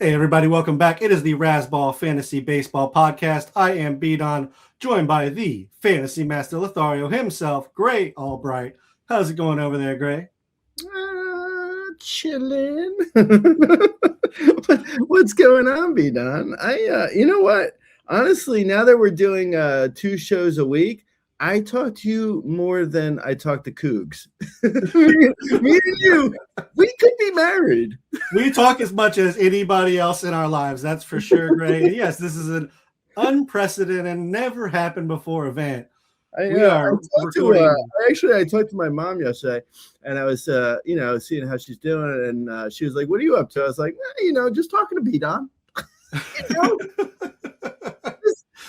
Hey, everybody, welcome back. It is the Razzball Fantasy Baseball Podcast. I am B-Don, joined by the Fantasy Master Lothario himself, Gray Albright. How's it going over there, Gray? Chilling. What's going on, B-Don? You know what? Honestly, now that we're doing 2 shows a week, I talk to you more than I talk to Cougs. Me and you, we could be married. We talk as much as anybody else in our lives, that's for sure, Gray. And yes, this is an unprecedented, never happened before event. I talked to my mom yesterday, and I was, seeing how she's doing, and she was like, "What are you up to?" I was like, just talking to B-Don.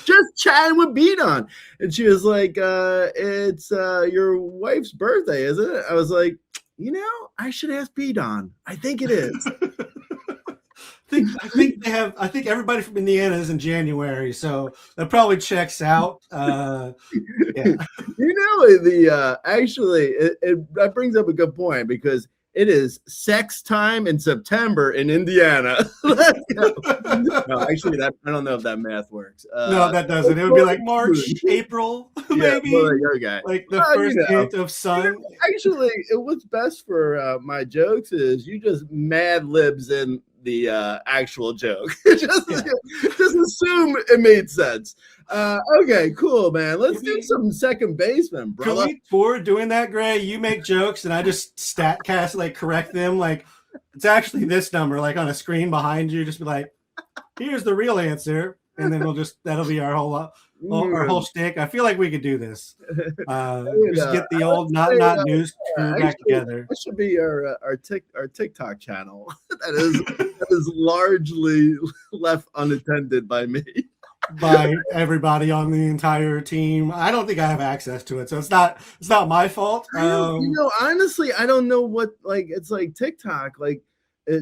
Just chatting with B-Don. And she was like, it's your wife's birthday, isn't it? I was like, I should ask B-Don. I think it is. I think everybody from Indiana is in January, so that probably checks out. Yeah. That brings up a good point, because it is sex time in September in Indiana. Let's go. No, actually, I don't know if that math works. No, that doesn't. It would be like March, April, maybe. Okay. Like the first hint of sun. Actually, what's best for my jokes is you just mad libs in the actual joke. just assume it made sense. Okay, cool, man. Let's do some second baseman, bro. Before doing that, Gray, you make jokes and I just statcast, like correct them. Like it's actually this number, like on a screen behind you. Just be like, here's the real answer, and then that'll be our whole shtick. I feel like we could do this. Just get the old not news crew back together. That should be our TikTok channel. that is largely left unattended by me. By everybody on the entire team. I don't think I have access to it, so it's not my fault. Honestly, I don't know what, like, it's like TikTok. Like,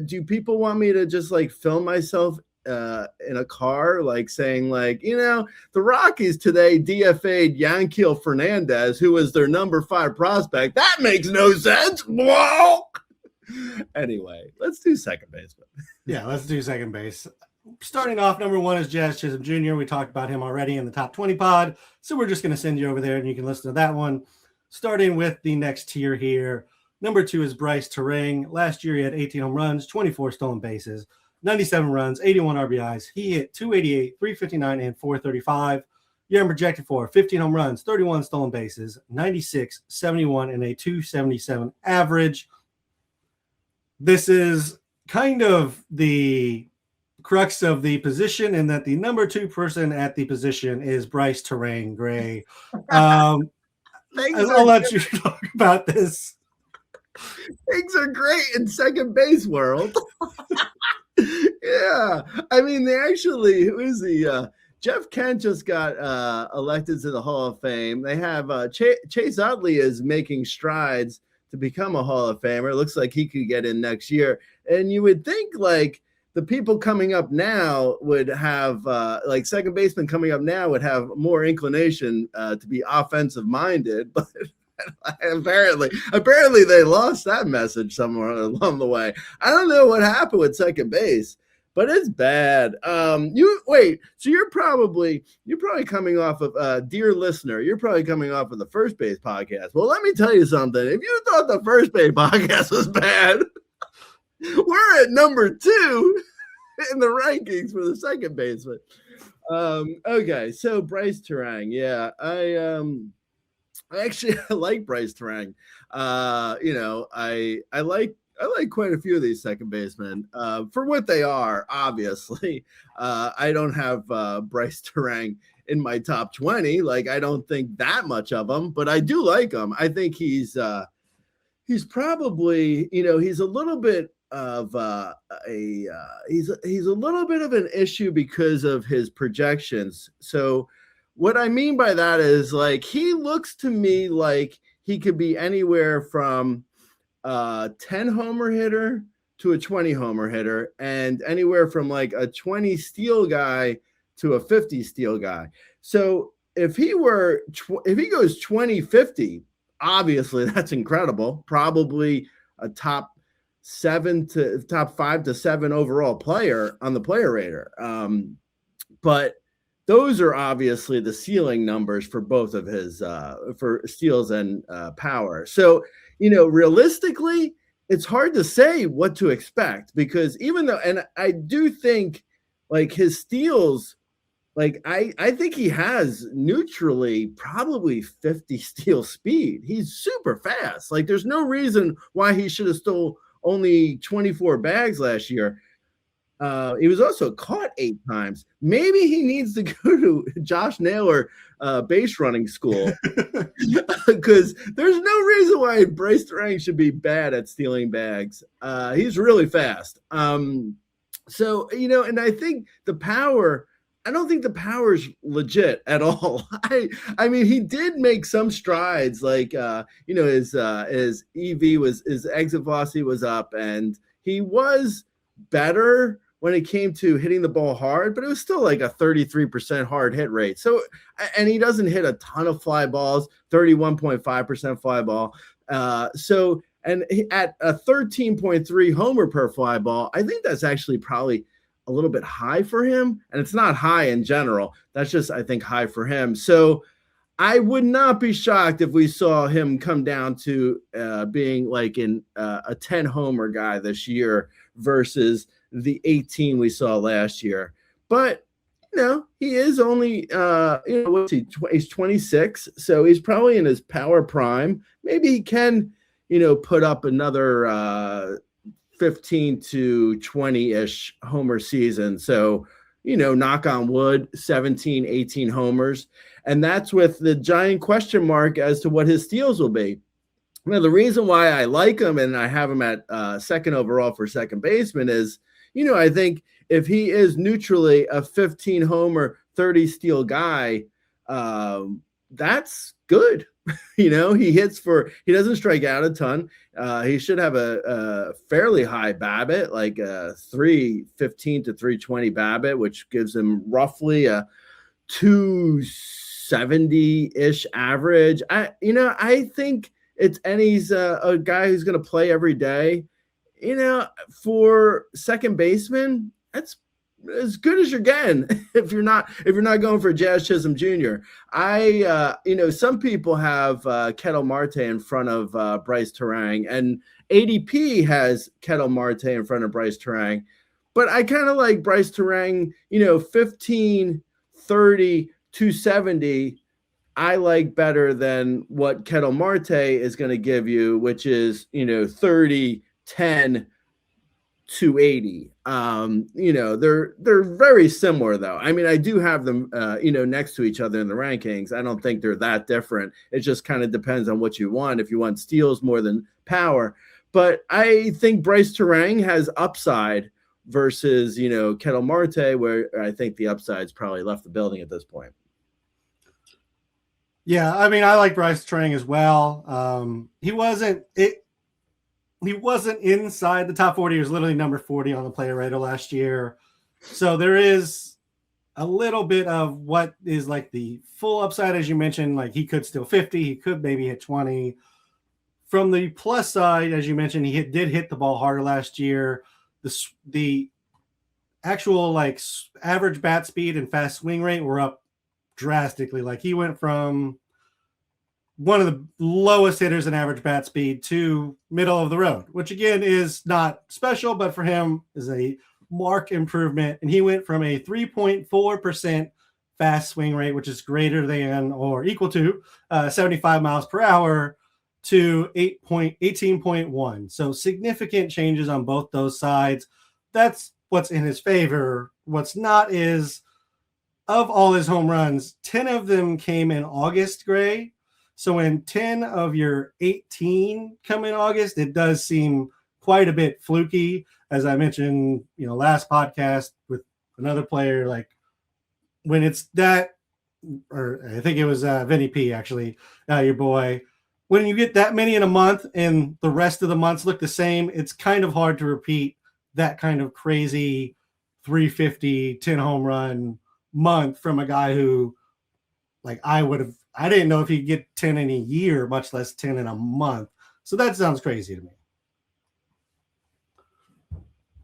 do people want me to just like film myself in a car, like saying, like, the Rockies today DFA'd Yanquiel Fernandez, who was their number 5 prospect? That makes no sense. Whoa. Anyway, let's do second baseman. Yeah, let's do second base. Starting off, number 1 is Jazz Chisholm Jr. We talked about him already in the top 20 pod, so we're just going to send you over there and you can listen to that one. Starting with the next tier here, number 2 is Bryce Terang. Last year he had 18 home runs, 24 stolen bases, 97 runs, 81 RBIs. He hit 288, 359, and 435. Year projected for 15 home runs, 31 stolen bases, 96, 71, and a 277 average. This is kind of the crux of the position, in that the number 2 person at the position is Bryce Terang, Gray. I'll let you talk about this. Things are great in second base world. Yeah, I mean, Jeff Kent just got elected to the Hall of Fame. They have Chase Utley is making strides to become a Hall of Famer. It looks like he could get in next year, and you would think, like, the people coming up now would have, like, second baseman coming up now would have more inclination to be offensive minded, but apparently they lost that message somewhere along the way. I don't know what happened with second base, but it's bad. So you're probably coming off of, dear listener, you're probably coming off of the first base podcast. Well, let me tell you something. If you thought the first base podcast was bad, we're at number 2 in the rankings for the second baseman. Okay, so Bryce Terang. Yeah, I like Bryce Terang. I like quite a few of these second basemen for what they are. Obviously, I don't have Bryce Terang in my top 20. Like, I don't think that much of him, but I do like him. I think he's probably, he's a little bit of he's a little bit of an issue because of his projections. So what I mean by that is, like, he looks to me like he could be anywhere from 10 homer hitter to a 20 homer hitter, and anywhere from like a 20 steal guy to a 50 steal guy. So if he goes 20-50, obviously that's incredible. Probably a top top 5 to 7 overall player on the player rater. But those are obviously the ceiling numbers for both of his for steals and power. So, realistically, it's hard to say what to expect, because even though, and I do think like his steals, like I think he has neutrally probably 50 steal speed. He's super fast. Like there's no reason why he should have stole only 24 bags last year. He was also caught 8 times. Maybe he needs to go to Josh Naylor base running school, because there's no reason why Bryce Terang should be bad at stealing bags. He's really fast. So, and I think the power, I don't think the power is legit at all. I mean, he did make some strides, like, his EV his exit velocity was up, and he was better when it came to hitting the ball hard, but it was still like a 33% hard hit rate. So, and he doesn't hit a ton of fly balls, 31.5% fly ball. And at a 13.3 homer per fly ball, I think that's actually probably a little bit high for him. And it's not high in general. That's just, I think, high for him. So I would not be shocked if we saw him come down to being like a 10 homer guy this year versus the 18 we saw last year. But he is only what's he, he's 26, so he's probably in his power prime. Maybe he can put up another 15 to 20-ish homer season. So knock on wood, 17, 18 homers. And that's with the giant question mark as to what his steals will be. Now, the reason why I like him and I have him at second overall for second baseman is, I think if he is neutrally a 15 homer, 30 steal guy, that's good. He doesn't strike out a ton. He should have a fairly high BABIP, like a 315 to 320 BABIP, which gives him roughly a 270-ish average. I think he's a guy who's going to play every day. For second baseman, that's as good as you're getting if you're not going for Jazz Chisholm Jr. Some people have Ketel Marte in front of Bryce Terang, and ADP has Ketel Marte in front of Bryce Terang. But I kind of like Bryce Terang, 15, 30, 270. I like better than what Ketel Marte is going to give you, which is, 30, 10, 280. They're very similar though. I mean, I do have them, next to each other in the rankings. I don't think they're that different. It just kind of depends on what you want. If you want steals more than power, but I think Bryce Terang has upside versus, Ketel Marte, where I think the upside's probably left the building at this point. Yeah, I mean, I like Bryce Terang as well. He wasn't inside the top 40. He was literally number 40 on the player rater last year. So there is a little bit of what is like the full upside, as you mentioned. Like he could steal 50. He could maybe hit 20. From the plus side, as you mentioned, he did hit the ball harder last year. The actual like average bat speed and fast swing rate were up drastically. Like he went from one of the lowest hitters in average bat speed to middle of the road, which again is not special, but for him is a marked improvement. And he went from a 3.4% fast swing rate, which is greater than or equal to 75 miles per hour, to 18.1. So significant changes on both those sides. That's what's in his favor. What's not is, of all his home runs, 10 of them came in August, Gray. So when 10 of your 18 come in August, it does seem quite a bit fluky. As I mentioned, last podcast with another player, like when it's that, or I think it was Vinny P, actually, your boy, when you get that many in a month and the rest of the months look the same, it's kind of hard to repeat that kind of crazy 350, 10 home run month from a guy who, like, I didn't know if he'd get 10 in a year, much less 10 in a month. So that sounds crazy to me.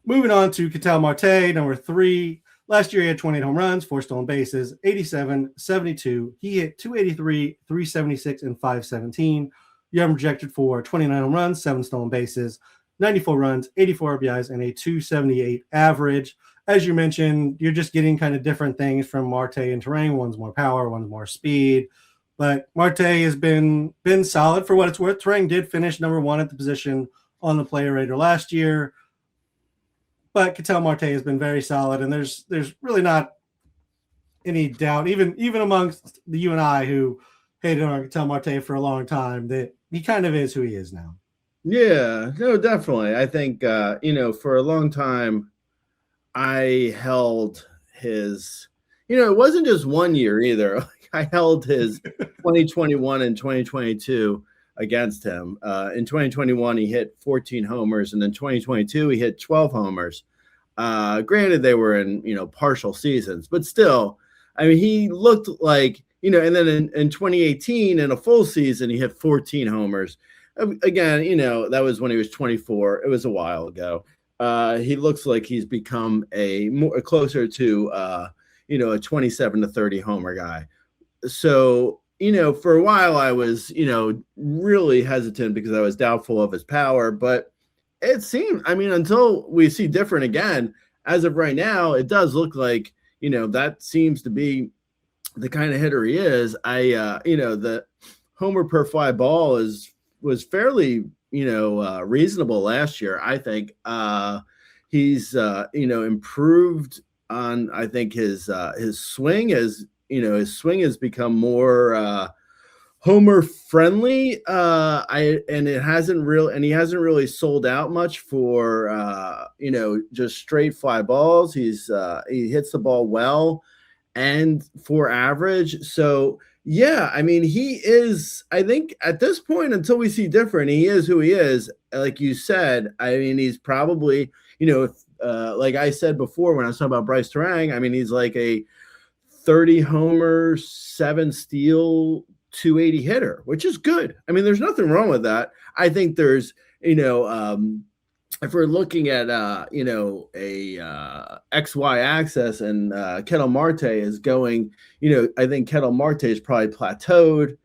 Moving on to Ketel Marte, number 3. Last year, he had 28 home runs, 4 stolen bases, 87, 72. He hit 283, 376, and 517. You have him projected for 29 home runs, 7 stolen bases, 94 runs, 84 RBIs, and a 278 average. As you mentioned, you're just getting kind of different things from Marte and Turang. One's more power, one's more speed. But Marte has been solid for what it's worth. Turang did finish number 1 at the position on the player rater last year. But Ketel Marte has been very solid, and there's really not any doubt, even amongst you and I who hated on Ketel Marte for a long time, that he kind of is who he is now. Yeah, no, definitely. I think, for a long time, I held his, it wasn't just 1 year either. I held his 2021 and 2022 against him. In 2021, he hit 14 homers, and in 2022, he hit 12 homers. Granted, they were in, partial seasons, but still, I mean, he looked like, and then in 2018, in a full season, he hit 14 homers. Again, that was when he was 24. It was a while ago. He looks like he's become a closer to, a 27 to 30 homer guy. So, for a while I was, really hesitant because I was doubtful of his power, but it seemed, until we see different again, as of right now, it does look like, that seems to be the kind of hitter he is. The homer per fly ball was fairly, reasonable last year. I think he's, improved on, I think his swing is, his swing has become more homer friendly. And he hasn't really sold out much for just straight fly balls. He hits the ball well and for average. So yeah, he is, I think at this point, until we see different, he is who he is. Like you said, he's probably, like I said before when I was talking about Bryce Turang, he's like a 30 homer, 7 steal, 280 hitter, which is good. There's nothing wrong with that. I think there's, if we're looking at, a XY axis and Ketel Marte is going, I think Ketel Marte is probably plateaued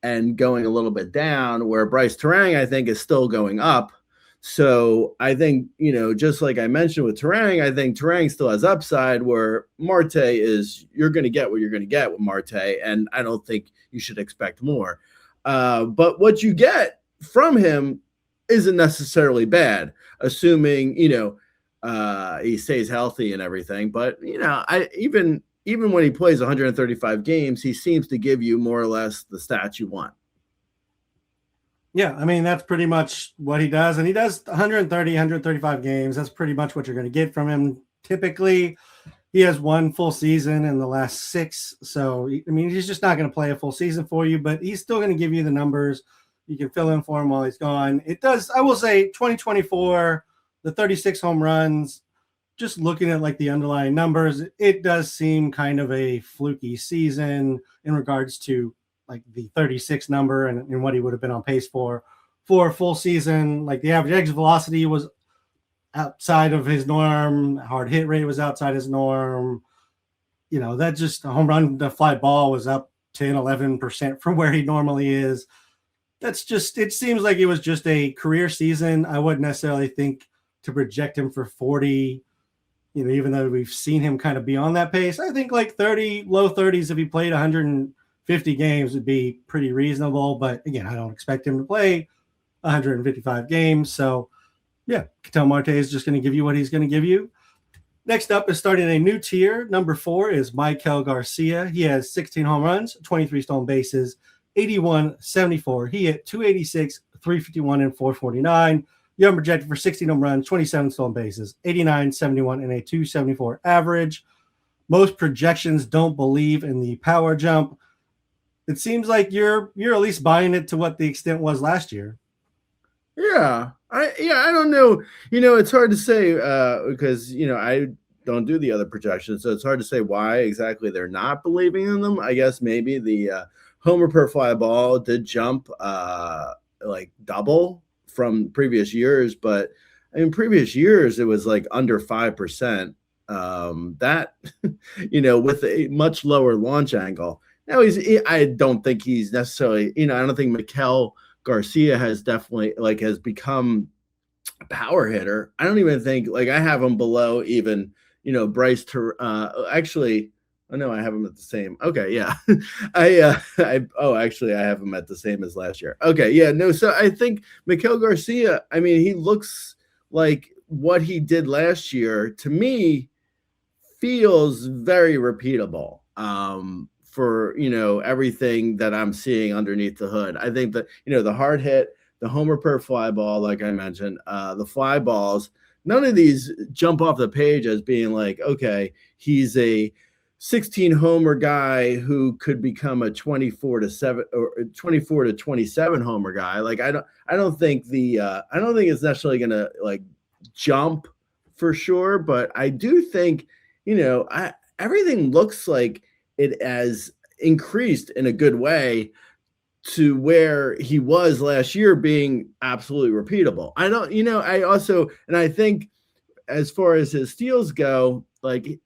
and going a little bit down, where Bryce Turang, I think, is still going up. So I think, just like I mentioned with Turang, I think Turang still has upside, where Marte is, you're going to get what you're going to get with Marte, and I don't think you should expect more. But what you get from him isn't necessarily bad, assuming, he stays healthy and everything. But, even when he plays 135 games, he seems to give you more or less the stats you want. Yeah, that's pretty much what he does. And he does 130, 135 games. That's pretty much what you're going to get from him. Typically, he has 1 full season in the last 6. So, he's just not going to play a full season for you, but he's still going to give you the numbers. You can fill in for him while he's gone. It does, I will say, 2024, the 36 home runs, just looking at like the underlying numbers, it does seem kind of a fluky season in regards to like the 36 number and what he would have been on pace for a full season. Like the average exit velocity was outside of his norm. Hard hit rate was outside his norm. That just a home run to fly ball was up 10, 11% from where he normally is. That's just, it seems like it was just a career season. I wouldn't necessarily think to project him for 40, even though we've seen him kind of be on that pace. I think like 30, low 30s, if he played 150 games would be pretty reasonable. But again, I don't expect him to play 155 games. So yeah, Ketel Marte is just going to give you what he's going to give you. Next up is starting a new tier. Number 4 is Michael Garcia. He has 16 home runs, 23 stolen bases, 81, 74. He hit 286, 351, and 449. You have him projected for 16 home runs, 27 stolen bases, 89, 71, and a 274 average. Most projections don't believe in the power jump. It seems like you're at least buying it to what the extent was last year. Yeah, I don't know. It's hard to say because I don't do the other projections, so it's hard to say why exactly they're not believing in them. I guess maybe the homer per fly ball did jump like double from previous years, but I mean, previous years it was like under 5%. That with a much lower launch angle. Now I don't think he's necessarily, I don't think Mikel Garcia has definitely has become a power hitter. I don't even think I have him below even, Bryce actually. Oh no, I have him at the same. Okay, yeah. Actually I have him at the same as last year. Okay, yeah, no. So I think Mikel Garcia, I mean, he looks like what he did last year to me feels very repeatable for everything that I'm seeing underneath the hood. I think that the hard hit, the homer per fly ball, like I mentioned, the fly balls, none of these jump off the page as being like, okay, he's a 16 homer guy who could become a 24 to 7 or 24 to 27 homer guy. I don't think it's necessarily going to jump for sure, but I do think everything looks like it has increased in a good way to where he was last year, being absolutely repeatable. I think as far as his steals go,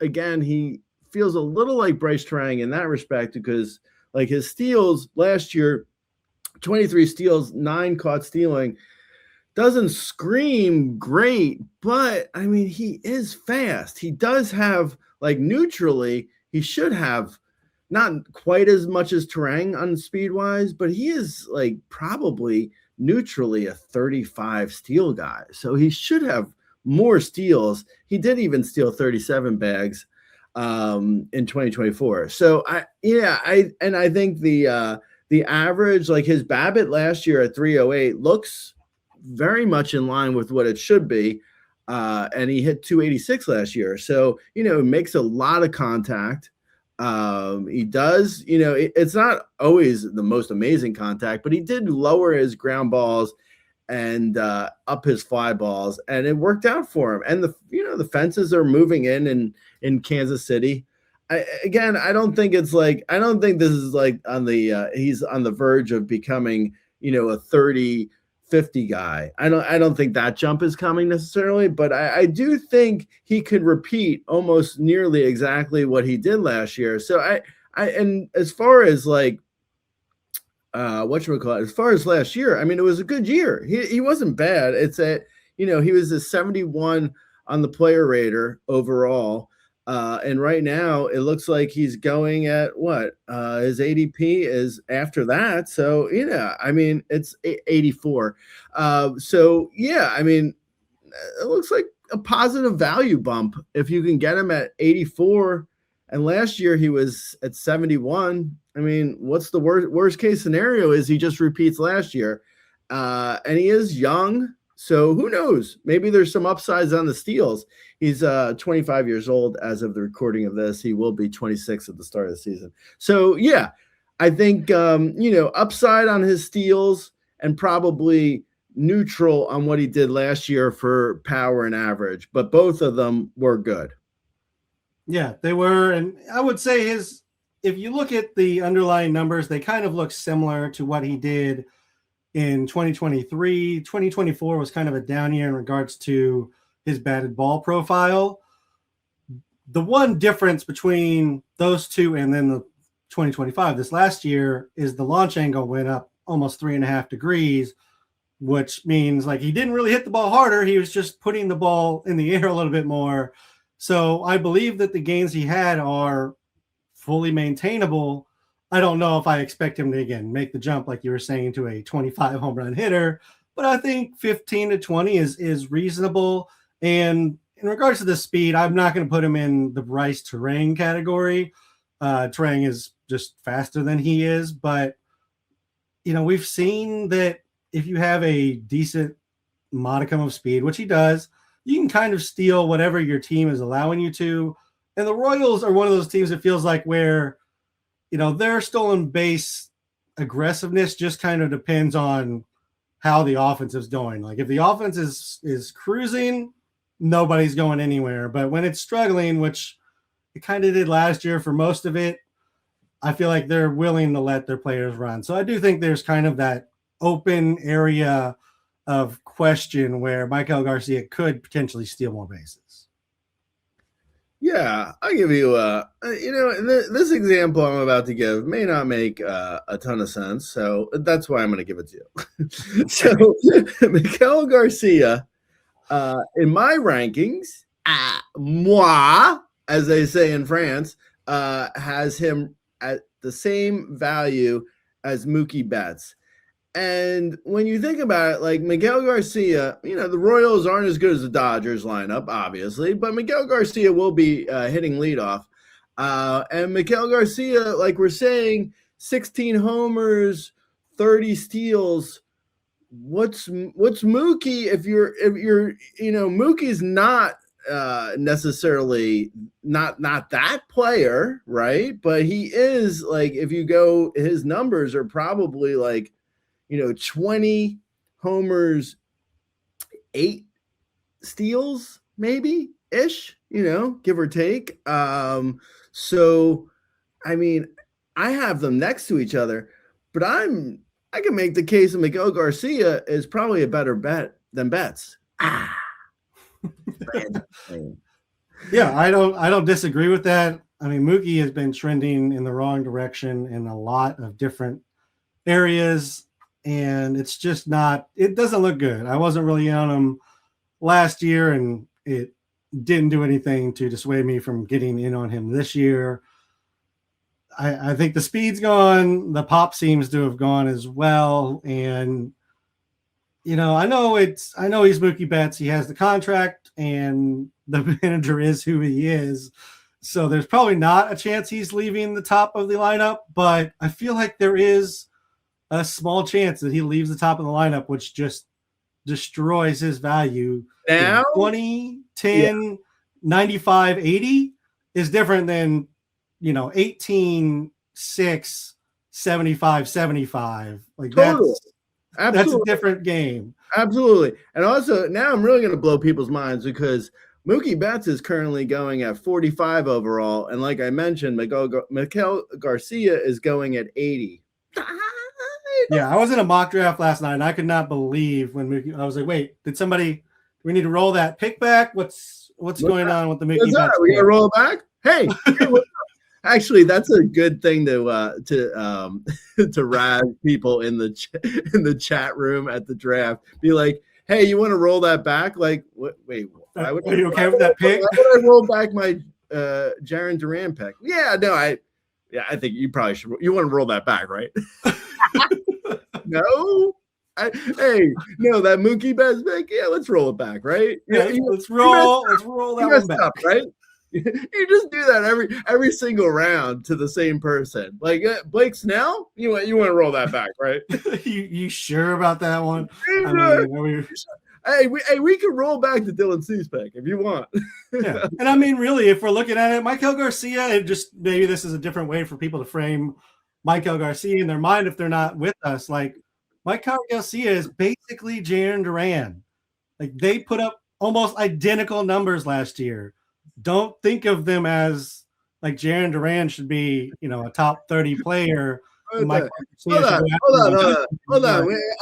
again, he feels a little like Bryce Trang in that respect, because his steals last year, 23 steals, 9 caught stealing, doesn't scream great, but I mean, he is fast. He does have neutrally, he should have not quite as much as Terang on speed wise, but he is probably neutrally a 35 steal guy. So he should have more steals. He did even steal 37 bags in 2024. So I think the average, his BABIP last year at 308 looks very much in line with what it should be. And he hit 286 last year. So, makes a lot of contact. He does, it's not always the most amazing contact, but he did lower his ground balls and up his fly balls, and it worked out for him. And the fences are moving in Kansas City. I don't think this is on the he's on the verge of becoming, a 30-50 guy. I don't think that jump is coming necessarily, but I do think he could repeat almost nearly exactly what he did last year. So and as far as as far as last year, I mean, it was a good year. He wasn't bad. It's he was a 71 on the player rater overall. And right now it looks like he's going at what his ADP is after that. So, I mean, it's 84. So yeah, I mean, it looks like a positive value bump if you can get him at 84. And last year he was at 71. I mean, what's the worst case scenario is he just repeats last year. And he is young. So who knows? Maybe there's some upsides on the steals. He's 25 years old as of the recording of this. He will be 26 at the start of the season. So yeah, I think upside on his steals and probably neutral on what he did last year for power and average. But both of them were good. Yeah, they were. And I would say if you look at the underlying numbers, they kind of look similar to what he did in 2023. 2024 was kind of a down year in regards to his batted ball profile. The one difference between those two and then the 2025, this last year, is the launch angle went up almost 3.5 degrees, which means he didn't really hit the ball harder. He was just putting the ball in the air a little bit more. So I believe that the gains he had are fully maintainable. I don't know if I expect him to, again, make the jump, like you were saying, to a 25 home run hitter, but I think 15 to 20 is reasonable. And in regards to the speed, I'm not going to put him in the Bryce Terang category. Terang is just faster than he is, but we've seen that if you have a decent modicum of speed, which he does, you can kind of steal whatever your team is allowing you to. And the Royals are one of those teams that feels like where their stolen base aggressiveness just kind of depends on how the offense is going. If the offense is cruising, nobody's going anywhere. But when it's struggling, which it kind of did last year for most of it, I feel like they're willing to let their players run. So I do think there's kind of that open area of question where Michael Garcia could potentially steal more bases. Yeah, I'll give you this example I'm about to give may not make a ton of sense, so that's why I'm going to give it to you. So, Miguel Garcia, in my rankings, moi, as they say in France, has him at the same value as Mookie Betts. And when you think about it, like Miguel Garcia, the Royals aren't as good as the Dodgers lineup, obviously, but Miguel Garcia will be hitting leadoff. And Miguel Garcia, like we're saying, 16 homers, 30 steals. What's Mookie? If you're Mookie's not necessarily not that player, right? But he is, like, if you go, his numbers are probably like 20 homers, 8 steals, maybe ish, give or take. So, I mean, I have them next to each other, but I can make the case that Miguel Garcia is probably a better bet than Betts. Yeah, I don't disagree with that. I mean, Mookie has been trending in the wrong direction in a lot of different areas, and it's just it doesn't look good. I wasn't really on him last year, and it didn't do anything to dissuade me from getting in on him this year. I think the speed's gone. The pop seems to have gone as well. And, I know he's Mookie Betts. He has the contract, and the manager is who he is. So there's probably not a chance he's leaving the top of the lineup, but I feel like there is a small chance that he leaves the top of the lineup, which just destroys his value. Now, 20, 10, 95, 80 is different than 18, 6, 75, 75. Like totally. That's a different game. Absolutely. And also, now I'm really going to blow people's minds because Mookie Betts is currently going at 45 overall. And like I mentioned, Miguel Garcia is going at 80. Yeah, I was in a mock draft last night, and I could not believe when Mookie. I was like, "Wait, we need to roll that pick back? What's going on with the Mookie Betts? We got to roll it back? Hey, actually, that's a good thing to to razz people in the chat room at the draft. Be like, hey, you want to roll that back? Like, wait, are you okay with that pick? Why would I roll back my Jarren Duran pick? Yeah, no, I think you probably should. You want to roll that back, right? No. No, that Mookie Betts pick. Yeah, let's roll it back, right? Yeah, let's roll that one back, right? You just do that every single round to the same person. Like Blake Snell, you want to roll that back, right? you sure about that one? We can roll back the Dylan Cease pick if you want. Yeah, and I mean, really, if we're looking at it, Michael Garcia, and just maybe this is a different way for people to frame Michael Garcia in their mind if they're not with us. Like, Michael Garcia is basically Jarren Duran. Like, they put up almost identical numbers last year. Don't think of them as like Jarren Duran should be, a top 30 player. Hold on.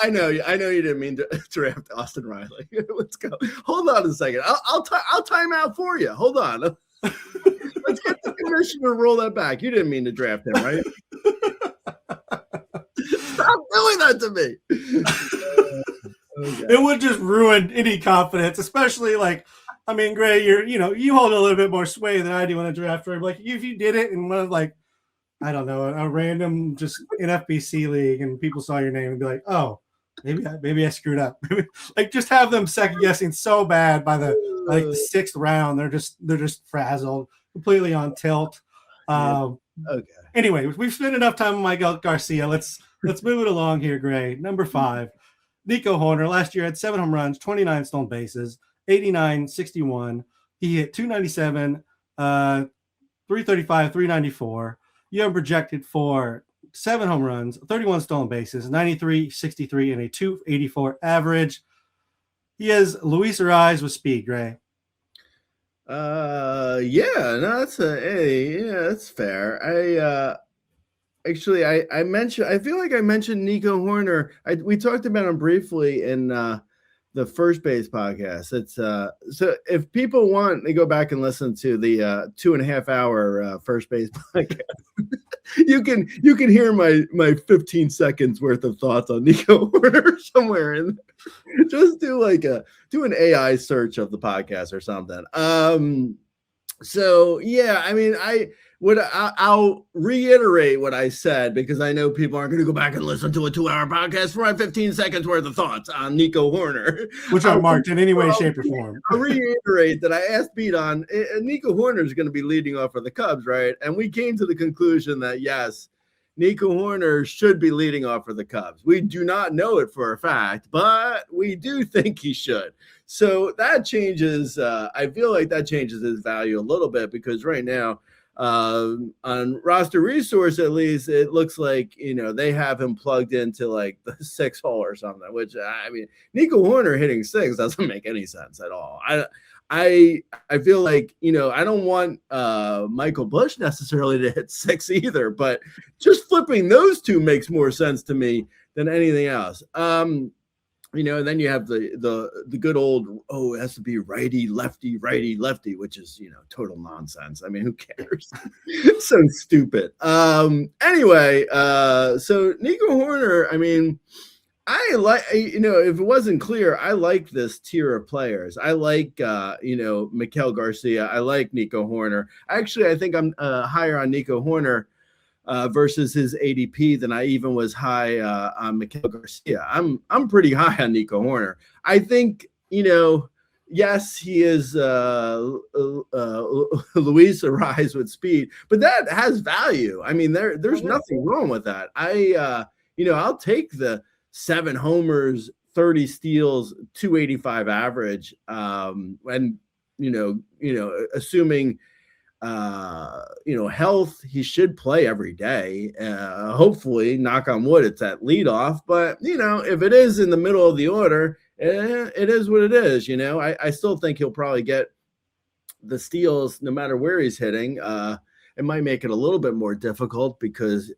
I know you didn't mean to draft Austin Riley. Let's go. Hold on a second. I'll time out for you. Hold on. Let's get the commissioner to roll that back. You didn't mean to draft him, right? Stop doing that to me. Okay. It would just ruin any confidence, especially Gray, you hold a little bit more sway than I do in a draft room. Like, if you did it in one of I don't know, a random just NFBC league, and people saw your name and be like, oh, maybe I screwed up. Just have them second guessing so bad by the sixth round. They're just frazzled, completely on tilt. Okay. Anyway, we've spent enough time on Miguel Garcia. Let's move it along here, Gray. Number 5, Nico Horner. Last year had 7 home runs, 29 stolen bases, 89, 61. He hit 297, 335, 394. You have projected for 7 home runs, 31 stolen bases, 93, 63, and a 284 average. He has Luis Ariz with speed, Gray. That's fair. I feel like I mentioned Nico Horner. We talked about him briefly in the First Base podcast. It's so if people want, they go back and listen to the 2.5 hour First Base podcast. you can hear my 15 seconds worth of thoughts on Nico Hoerner somewhere in there. Just do an AI search of the podcast or something. So yeah, I mean, I'll reiterate what I said, because I know people aren't going to go back and listen to a 2-hour podcast for my 15 seconds worth of thoughts on Nico Hoerner, which aren't marked in any way, shape, or form. I'll reiterate that I asked Pete on Nico Hoerner is going to be leading off for the Cubs, right? And we came to the conclusion that yes, Nico Hoerner should be leading off for the Cubs. We do not know it for a fact, but we do think he should. So that changes. I feel like that changes his value a little bit, because right now, on roster resource, at least, it looks like, they have him plugged into like the 6 hole or something, which, I mean, Nico Hoerner hitting 6 doesn't make any sense at all. I feel like, I don't want Michael Busch necessarily to hit 6 either, but just flipping those two makes more sense to me than anything else. And then you have the good old, it has to be righty, lefty, which is, total nonsense. I mean, who cares? It's so stupid. Anyway, so Nico Hoerner, I mean, I like, if it wasn't clear, I like this tier of players. I like, Miguel Garcia. I like Nico Hoerner. Actually, I think I'm higher on Nico Hoerner versus his ADP than I even was high on Miguel Garcia. I'm pretty high on Nico Hoerner. I think, yes, he is Luis Ariz with speed, but that has value. I mean, there's nothing wrong with that. I'll take the 7 homers, 30 steals, 285 average. And assuming health, he should play every day. Hopefully, knock on wood, it's at leadoff. But if it is in the middle of the order, it is what it is. I still think he'll probably get the steals no matter where he's hitting. It might make it a little bit more difficult because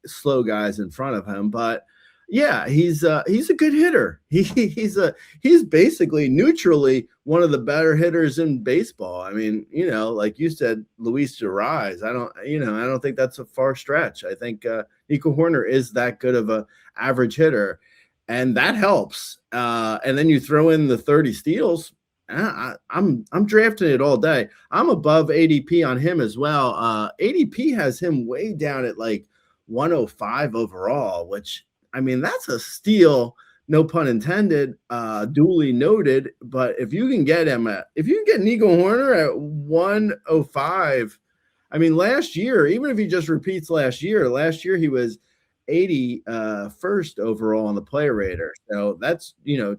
slow guys in front of him, but yeah, he's a good hitter. He's basically neutrally one of the better hitters in baseball. I mean, like you said, Luis Ariz. I don't think that's a far stretch. I think Nico Hoerner is that good of a average hitter, and that helps. And then you throw in the 30 steals. I'm drafting it all day. I'm above ADP on him as well. ADP has him way down at like 105 overall, which, I mean, that's a steal, no pun intended, duly noted. But if you can get Nico Hoerner at 105, I mean, last year, even if he just repeats last year he was 81st overall on the player rater. So that's,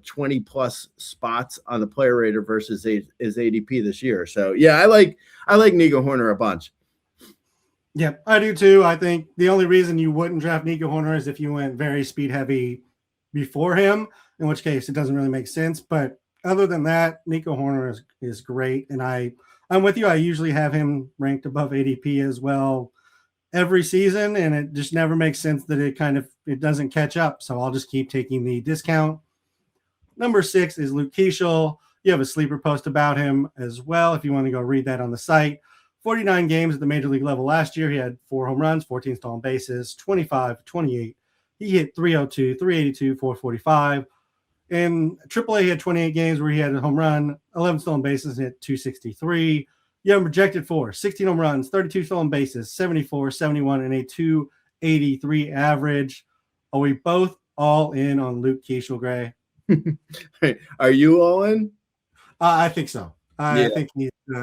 20 plus spots on the player rater versus his ADP this year. So yeah, I like Nico Hoerner a bunch. Yeah, I do too. I think the only reason you wouldn't draft Nico Hoerner is if you went very speed heavy before him, in which case it doesn't really make sense. But other than that, Nico Hoerner is great. And I'm with you. I usually have him ranked above ADP as well every season, and it just never makes sense that it doesn't catch up. So I'll just keep taking the discount. Number 6 is Luke Keeschel. You have a sleeper post about him as well if you want to go read that on the site. 49 games at the major league level last year. He had 4 home runs, 14 stolen bases, 25, 28. He hit 302, 382, 445. In AAA, he had 28 games where he had a home run, 11 stolen bases, and hit 263. You have him projected for 16 home runs, 32 stolen bases, 74, 71, and a 283 average. Are we both all in on Luke Keeschel, Gray? Are you all in? I think so. I think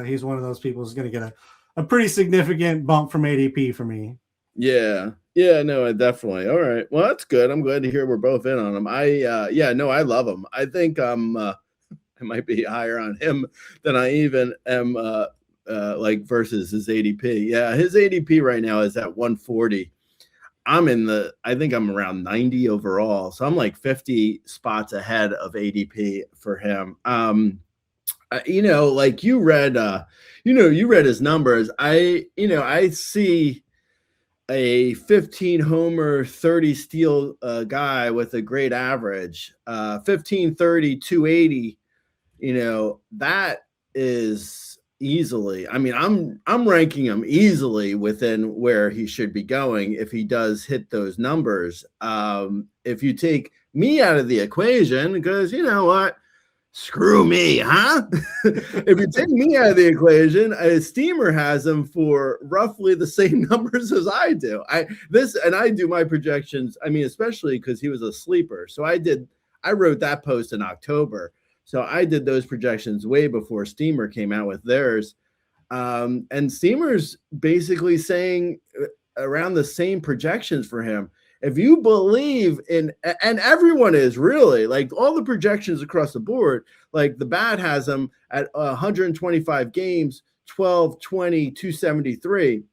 he's one of those people who's going to get a pretty significant bump from ADP for me. Yeah, no, definitely. All right, well, that's good. I'm glad to hear we're both in on him. I love him. I think I might be higher on him than I even am versus his ADP. Yeah, his ADP right now is at 140. I think I'm around 90 overall, so I'm like 50 spots ahead of ADP for him. Like you read his numbers. I see a 15 homer, 30 steal guy with a great average, 15, 30, 280, that is easily, I mean, I'm ranking him easily within where he should be going if he does hit those numbers. If you take me out of the equation, because you know what? Screw me, huh? If you take me out of the equation, a Steamer has him for roughly the same numbers as I do. I do my projections. I mean, especially because he was a sleeper. So I wrote that post in October. So I did those projections way before Steamer came out with theirs. And Steamer's basically saying around the same projections for him. If you believe in, and everyone is really, like, all the projections across the board, like the Bat has them at 125 games, 12, 20, 273.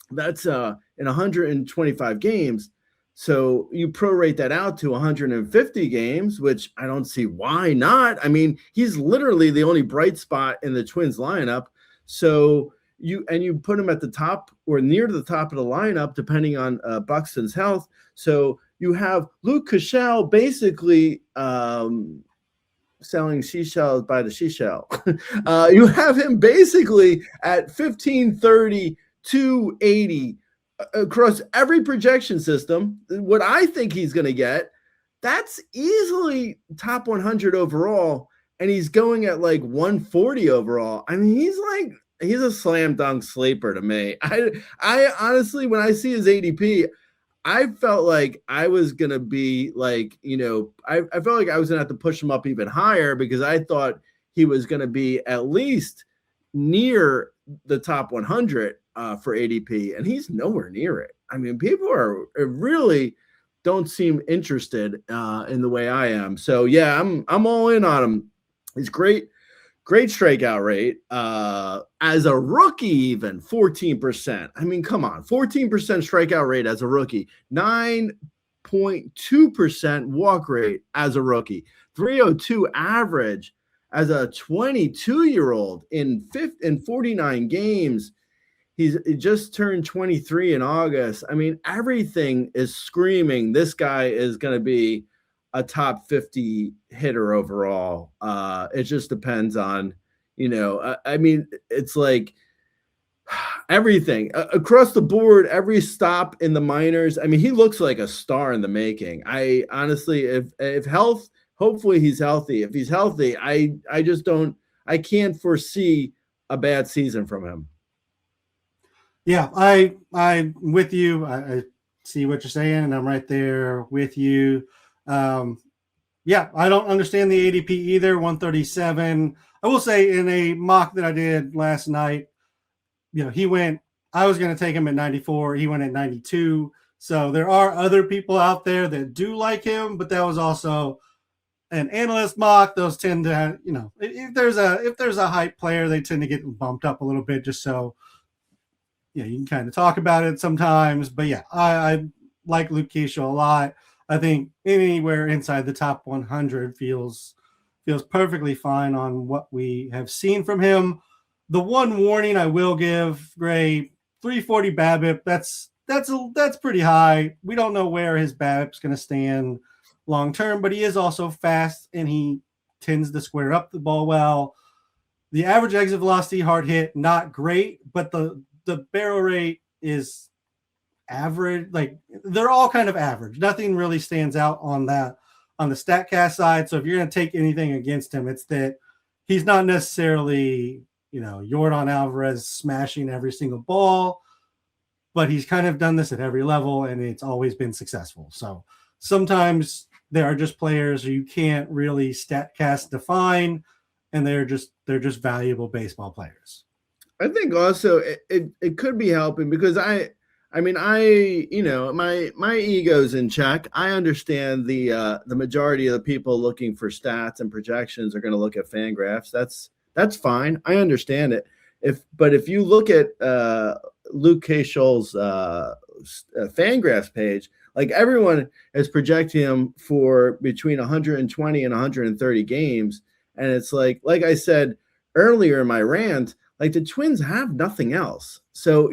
That's in 125 games. So you prorate that out to 150 games, which I don't see why not. I mean, he's literally the only bright spot in the Twins lineup. So you put him at the top or near to the top of the lineup, depending on Buxton's health. So you have Luke Cashel basically selling seashells by the seashell. You have him basically at 15, 30, 280 across every projection system. What I think he's going to get, that's easily top 100 overall. And he's going at like 140 overall. I mean, he's a slam dunk sleeper to me. I honestly, when I see his ADP, I felt like I was going to be like, I felt like I was going to have to push him up even higher because I thought he was going to be at least near the top 100 for ADP, and he's nowhere near it. I mean, people are really don't seem interested in the way I am. So yeah, I'm all in on him. He's great strikeout rate. As a rookie, even 14%. I mean, come on, 14% strikeout rate as a rookie, 9.2% walk rate as a rookie, 302 average as a 22-year-old in 49 games. He just turned 23 in August. I mean, everything is screaming this guy is going to be a top 50 hitter overall. It just depends on, I mean, it's like everything across the board, every stop in the minors. I mean, he looks like a star in the making. I honestly, if health, hopefully he's healthy. If he's healthy, I can't foresee a bad season from him. Yeah, I'm with you. I see what you're saying, and I'm right there with you. Yeah, I don't understand the ADP either. 137. I will say in a mock that I did last night, I was going to take him at 94. He went at 92. So there are other people out there that do like him, but that was also an analyst mock. Those tend to, if there's a hype player, they tend to get bumped up a little bit just so, you can kind of talk about it sometimes. But yeah, I like Luke Keisha a lot. I think anywhere inside the top 100 feels perfectly fine on what we have seen from him. The one warning I will give, Gray, 340 BABIP, that's pretty high. We don't know where his BABIP's going to stand long term, but he is also fast and he tends to square up the ball well. The average exit velocity, hard hit, not great, but the barrel rate is average. Like, they're all kind of average. Nothing really stands out on the StatCast side. So if you're going to take anything against him, it's that he's not necessarily, Yordan Alvarez smashing every single ball, but he's kind of done this at every level and it's always been successful. So sometimes there are just players who you can't really StatCast define, and they're just valuable baseball players. I think also it could be helping because my ego's in check. I understand the majority of the people looking for stats and projections are going to look at FanGraphs. That's fine. I understand it. But if you look at Luke Keishel's FanGraphs page, like, everyone is projecting him for between 120 and 130 games, and it's like I said earlier in my rant, like, the Twins have nothing else. So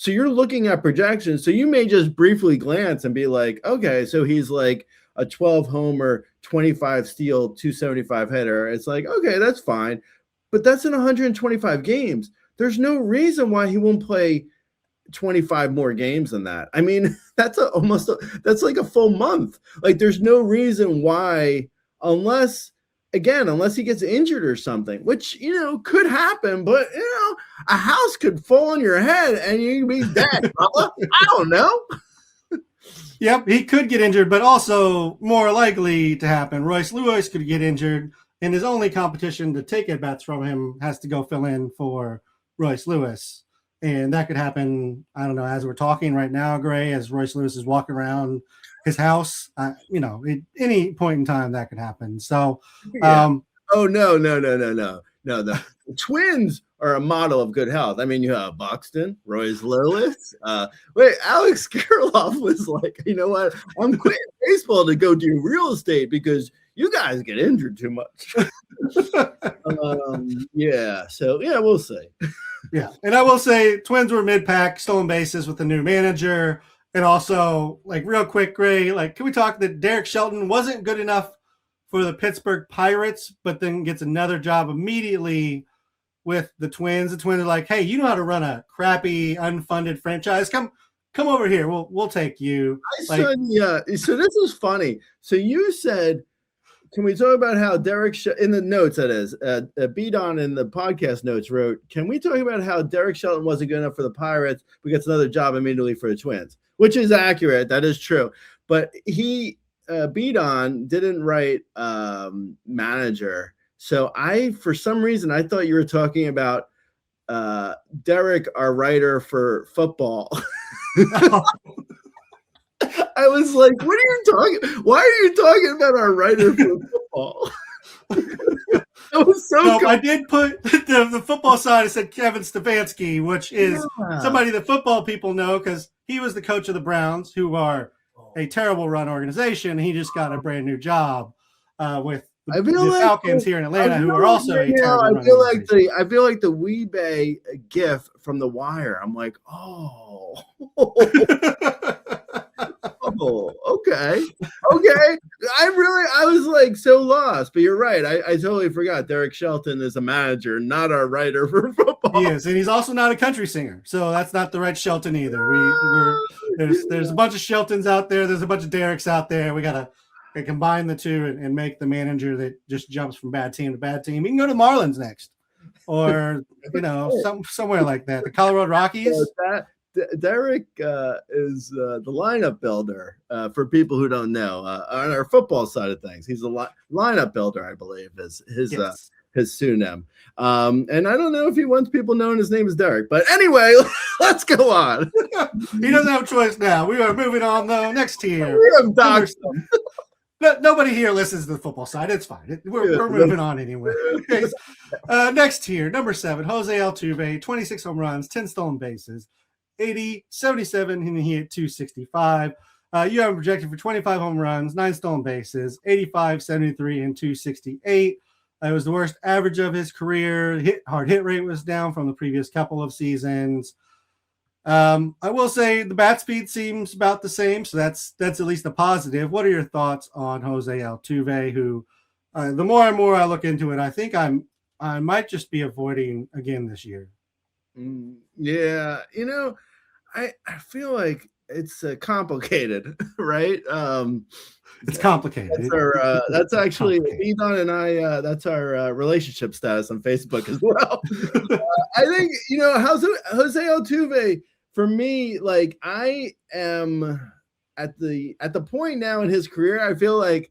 So you're looking at projections. So you may just briefly glance and be like, okay, so he's like a 12 homer, 25 steal, 275 hitter. It's like, okay, that's fine. But that's in 125 games. There's no reason why he won't play 25 more games than that. I mean, that's that's like a full month. Like there's no reason why, unless he gets injured or something, which, could happen, but a house could fall on your head and you can be dead. I don't know. Yep, he could get injured, but also more likely to happen, Royce Lewis could get injured, and his only competition to take at-bats from him has to go fill in for Royce Lewis. And that could happen, I don't know, as we're talking right now, Gray, as Royce Lewis is walking around his house, at any point in time that could happen. So, no. The Twins are a model of good health. I mean, you have Buxton, Royce Lewis. Alex Kirilloff was like, you know what? I'm quitting baseball to go do real estate because you guys get injured too much. We'll see. Yeah, and I will say Twins were mid-pack, stolen bases with the new manager. And also, like, real quick, Gray, like, can we talk that Derek Shelton wasn't good enough for the Pittsburgh Pirates, but then gets another job immediately with the Twins. The Twins are like, hey, you know how to run a crappy, unfunded franchise? Come over here. We'll take you. So this is funny. So you said, can we talk about how Derek in the notes, that is, Beat-On in the podcast notes wrote, can we talk about how Derek Shelton wasn't good enough for the Pirates, but gets another job immediately for the Twins? Which is accurate. That is true. But he, Beat-On, didn't write manager. So for some reason, I thought you were talking about Derek, our writer for football. I was like, what are you talking? Why are you talking about our writer for football? It was so good. I did put the football side. I said Kevin Stefanski, which is somebody the football people know because he was the coach of the Browns, who are a terrible run organization. He just got a brand new job with the Falcons here in Atlanta, who are also a terrible run organization. I feel like the Weebay gif from The Wire. I'm like, oh. Oh, okay. I was like so lost, but you're right. I totally forgot Derek Shelton is a manager, not our writer for football. He is, and he's also not a country singer, so that's not the right Shelton either. There's a bunch of Sheltons out there. There's a bunch of Dereks out there. We gotta combine the two and make the manager that just jumps from bad team to bad team. He can go to the Marlins next, or somewhere like that. The Colorado Rockies. Derek is the lineup builder for people who don't know on our football side of things. He's a lineup builder, I believe, is his pseudonym. And I don't know if he wants people knowing his name is Derek, but anyway, let's go on. He doesn't have a choice now. We are moving on though. Next tier. We have doxed him. Nobody here listens to the football side. It's fine. We're moving on anyway. Okay. Next tier, number 7, Jose Altuve, 26 home runs, 10 stolen bases. 80, 77, and he hit 265. You have him projected for 25 home runs, 9 stolen bases, 85, 73, and 268. It was the worst average of his career. Hard hit rate was down from the previous couple of seasons. I will say the bat speed seems about the same, so that's at least a positive. What are your thoughts on Jose Altuve, who the more and more I look into it, I think I might just be avoiding again this year. Yeah, I feel like it's complicated, right? It's complicated. That's actually Beat-On and I. That's our relationship status on Facebook as well. I think Jose Altuve, for me, like I am at the point now in his career. I feel like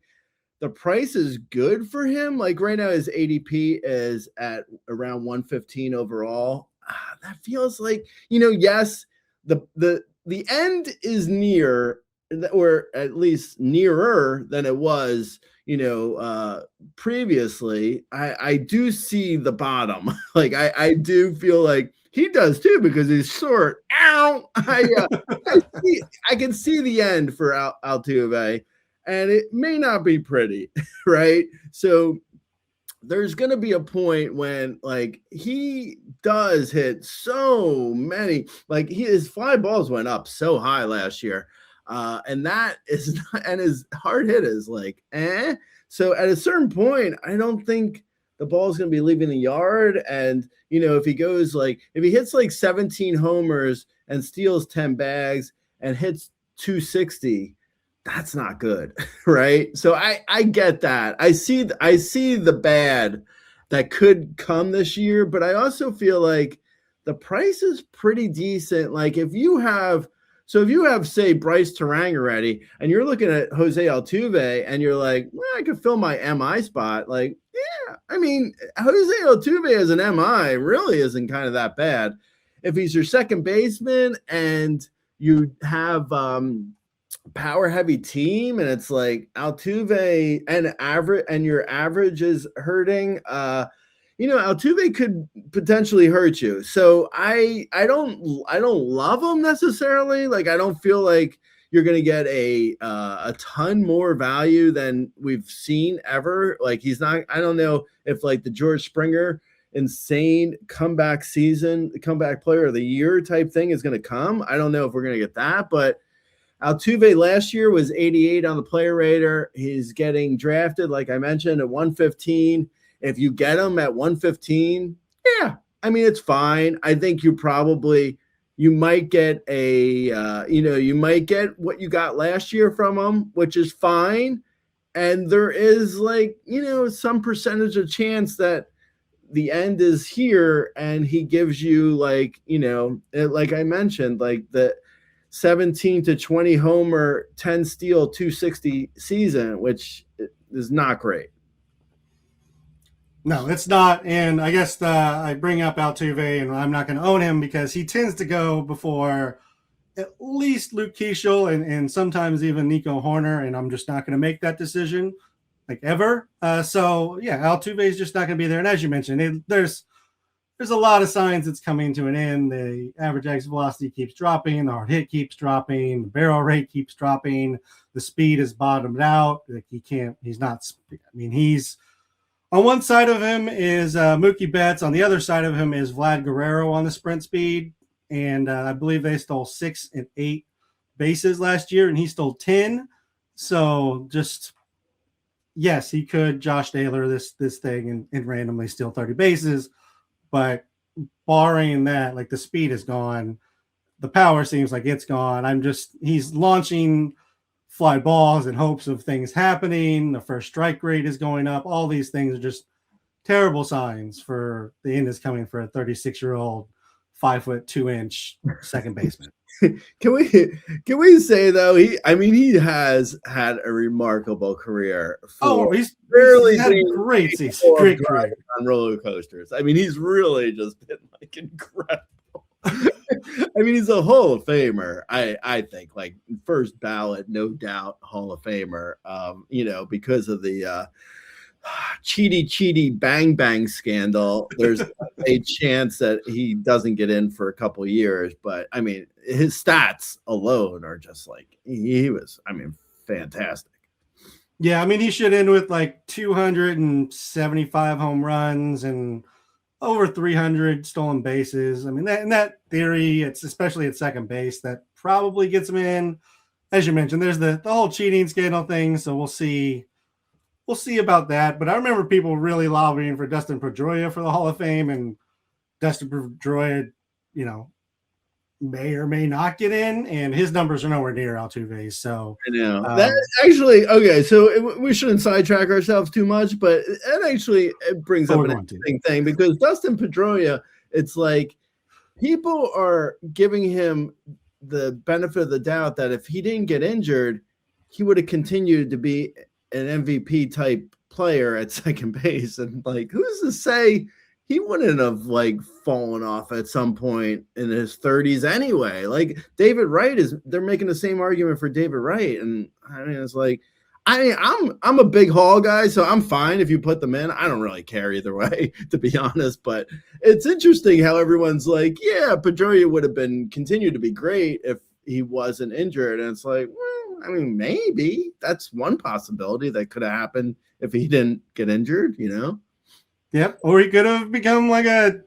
the price is good for him. Like right now, his ADP is at around 115 overall. That feels like yes. The end is near, or at least nearer than it was, previously. I do see the bottom. Like I do feel like he does too, because he's short. Ow! I can see the end for Altuve, and it may not be pretty, right? So there's going to be a point when like he does hit so many, like his fly balls went up so high last year. And that is not, and his hard hit is like, So at a certain point, I don't think the ball is going to be leaving the yard. And, if he hits like 17 homers and steals 10 bags and hits 260, that's not good, right? So I get that. I see the bad that could come this year, but I also feel like the price is pretty decent. Like if you have say Bryce Terang already, and you're looking at Jose Altuve, and you're like, well, I could fill my MI spot. Like, yeah, I mean, Jose Altuve as an MI really isn't kind of that bad. If he's your second baseman and you have power heavy team, and it's like Altuve and your average is hurting, Altuve could potentially hurt you. So I don't love him necessarily. Like I don't feel like you're going to get a ton more value than we've seen ever. Like he's not. I don't know if like the George Springer insane comeback player of the year type thing is going to come. I don't know if we're going to get that, but Altuve last year was 88 on the player rater. He's getting drafted, like I mentioned, at 115. If you get him at 115, yeah, I mean, it's fine. I think you might get you might get what you got last year from him, which is fine. And there is like, some percentage of chance that the end is here and he gives you like, like I mentioned, like the 17 to 20 homer, 10 steal, 260 season, which is not great. No, it's not. And I guess I bring up Altuve, and I'm not going to own him because he tends to go before at least Luke Keeschel and sometimes even Nico Horner, and I'm just not going to make that decision like ever. So yeah, Altuve is just not going to be there. And as you mentioned, there's a lot of signs it's coming to an end. The average exit velocity keeps dropping, the hard hit keeps dropping, the barrel rate keeps dropping, the speed is bottomed out. Like he's on one side of him is Mookie Betts. On the other side of him is Vlad Guerrero on the sprint speed. And I believe they stole 6 and 8 bases last year, and he stole 10. So just, yes, he could Josh Naylor this thing and randomly steal 30 bases. But barring that, like the speed is gone. The power seems like it's gone. He's launching fly balls in hopes of things happening. The first strike rate is going up. All these things are just terrible signs for the end is coming for a 36-year-old, 5'2" second baseman. Can we say though, he has had a remarkable career. He's had a great season, great career on roller coasters. I mean, he's really just been like incredible. I mean, he's a Hall of Famer. I think like first ballot, no doubt, Hall of Famer. Because of the cheaty bang bang scandal. There's a chance that he doesn't get in for a couple of years, but I mean, his stats alone are just like he was. I mean, fantastic. Yeah, I mean, he should end with like 275 home runs and over 300 stolen bases. I mean, in that theory, it's especially at second base that probably gets him in. As you mentioned, there's the whole cheating scandal thing, so we'll see about that. But I remember people really lobbying for Dustin Pedroia for the Hall of Fame, and Dustin Pedroia, may or may not get in, and his numbers are nowhere near Altuve's. So I know that actually okay. So we shouldn't sidetrack ourselves too much, but it brings up an interesting thing because Dustin Pedroia, it's like people are giving him the benefit of the doubt that if he didn't get injured, he would have continued to be an MVP type player at second base, and like who's to say he wouldn't have like fallen off at some point in his 30s anyway. Like David Wright they're making the same argument for David Wright. And I mean, it's like, I'm a big Hall guy, so I'm fine if you put them in. I don't really care either way, to be honest, but it's interesting how everyone's like, yeah, Pedroia would have continued to be great if he wasn't injured. And it's like, well, I mean, maybe that's one possibility that could have happened if he didn't get injured, Yep. Or he could have become like a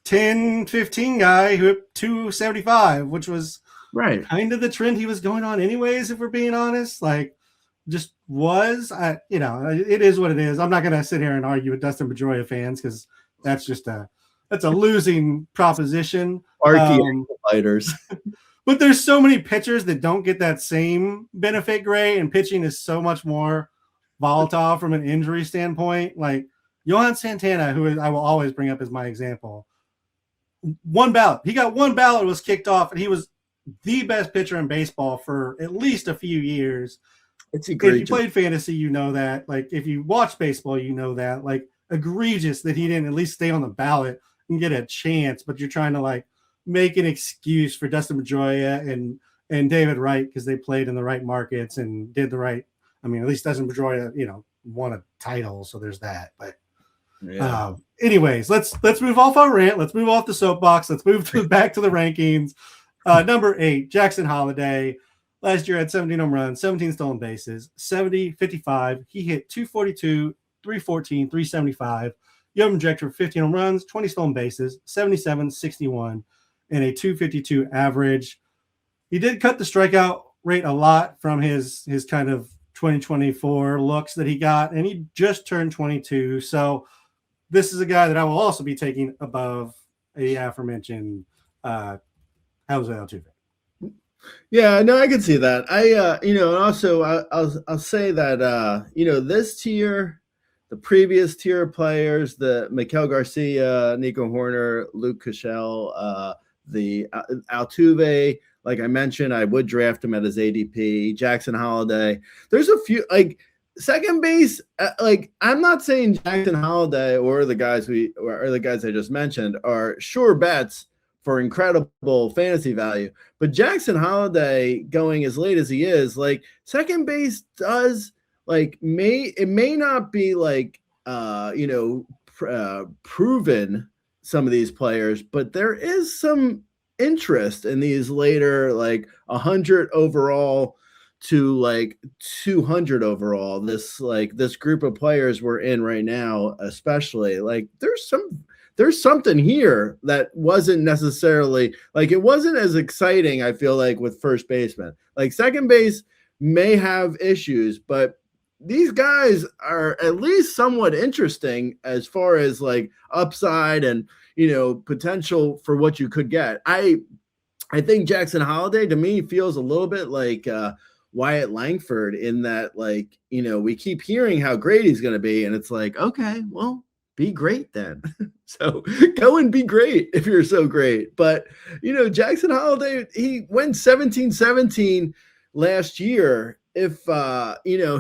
10, 15 guy who hit 275, which was Right. kind of the trend he was going on anyways, if we're being honest. Like, just was. It is what it is. I'm not going to sit here and argue with Dustin Pedroia fans because that's a losing proposition. Arky fighters. But there's so many pitchers that don't get that same benefit, Gray, and pitching is so much more volatile from an injury standpoint. Like Johan Santana, who I will always bring up as my example, one ballot. He got one ballot, was kicked off, and he was the best pitcher in baseball for at least a few years. It's egregious. If you played fantasy, you know that. Like, if you watch baseball, you know that. Like, egregious that he didn't at least stay on the ballot and get a chance, but you're trying to, like, make an excuse for Dustin Pedroia and David Wright because they played in the right markets and did the right. I mean, at least Dustin Pedroia, won a title, so there's that. But anyways, let's move off our rant. Let's move off the soapbox. Let's move back to the rankings. Number 8, Jackson Holliday. Last year had 17 home runs, 17 stolen bases, 70-55. He hit 242, 314, 375. You have him projected for 15 home runs, 20 stolen bases, 77-61, and a 252 average. He did cut the strikeout rate a lot from his kind of 2024 looks that he got, and he just turned 22. So this is a guy that I will also be taking above a aforementioned Jose Altuve. Yeah, no, I can see that. And also I'll say that this tier, the previous tier of players, the Miguel Garcia, Nico Horner, Luke Cashel, the Altuve, like I mentioned, I would draft him at his ADP. Jackson Holliday. There's a few, like, second base. Like, I'm not saying Jackson Holliday or the guys I just mentioned are sure bets for incredible fantasy value, but Jackson Holliday, going as late as he is, like, second base does, like, may not be like proven, some of these players, but there is some interest in these later, like 100 overall to like 200 overall. This group of players we're in right now, especially, like, there's something here that wasn't necessarily, like, it wasn't as exciting, I feel like, with first baseman. Like, second base may have issues, but these guys are at least somewhat interesting as far as, like, upside and, potential for what you could get. I think Jackson Holliday, to me, feels a little bit like Wyatt Langford, in that, like, we keep hearing how great he's going to be, and it's like, okay, well, be great then. So go and be great if you're so great. But, Jackson Holliday, he went 17-17 last year. If,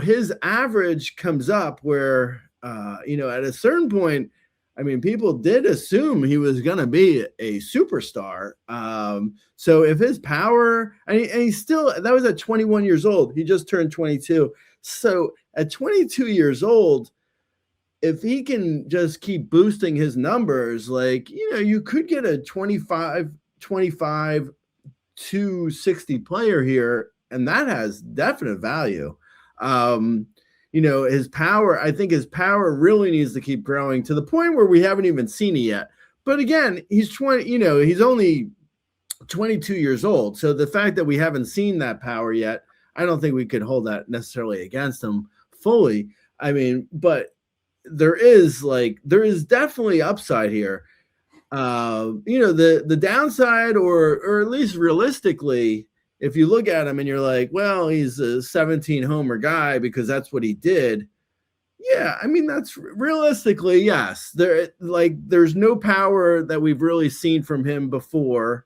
his average comes up where, at a certain point, I mean, people did assume he was going to be a superstar. So if his power, and he's still, that was at 21 years old. He just turned 22. So at 22 years old, if he can just keep boosting his numbers, like, you could get a 25 260 player here, and that has definite value. His power, I think his power really needs to keep growing to the point where we haven't even seen it yet. But again, he's 20, he's only 22 years old. So the fact that we haven't seen that power yet, I don't think we could hold that necessarily against him fully. I mean, but there is definitely upside here. The downside, or at least realistically, if you look at him and you're like, well, he's a 17 homer guy because that's what he did. Yeah, I mean, that's realistically, yes. There's no power that we've really seen from him before.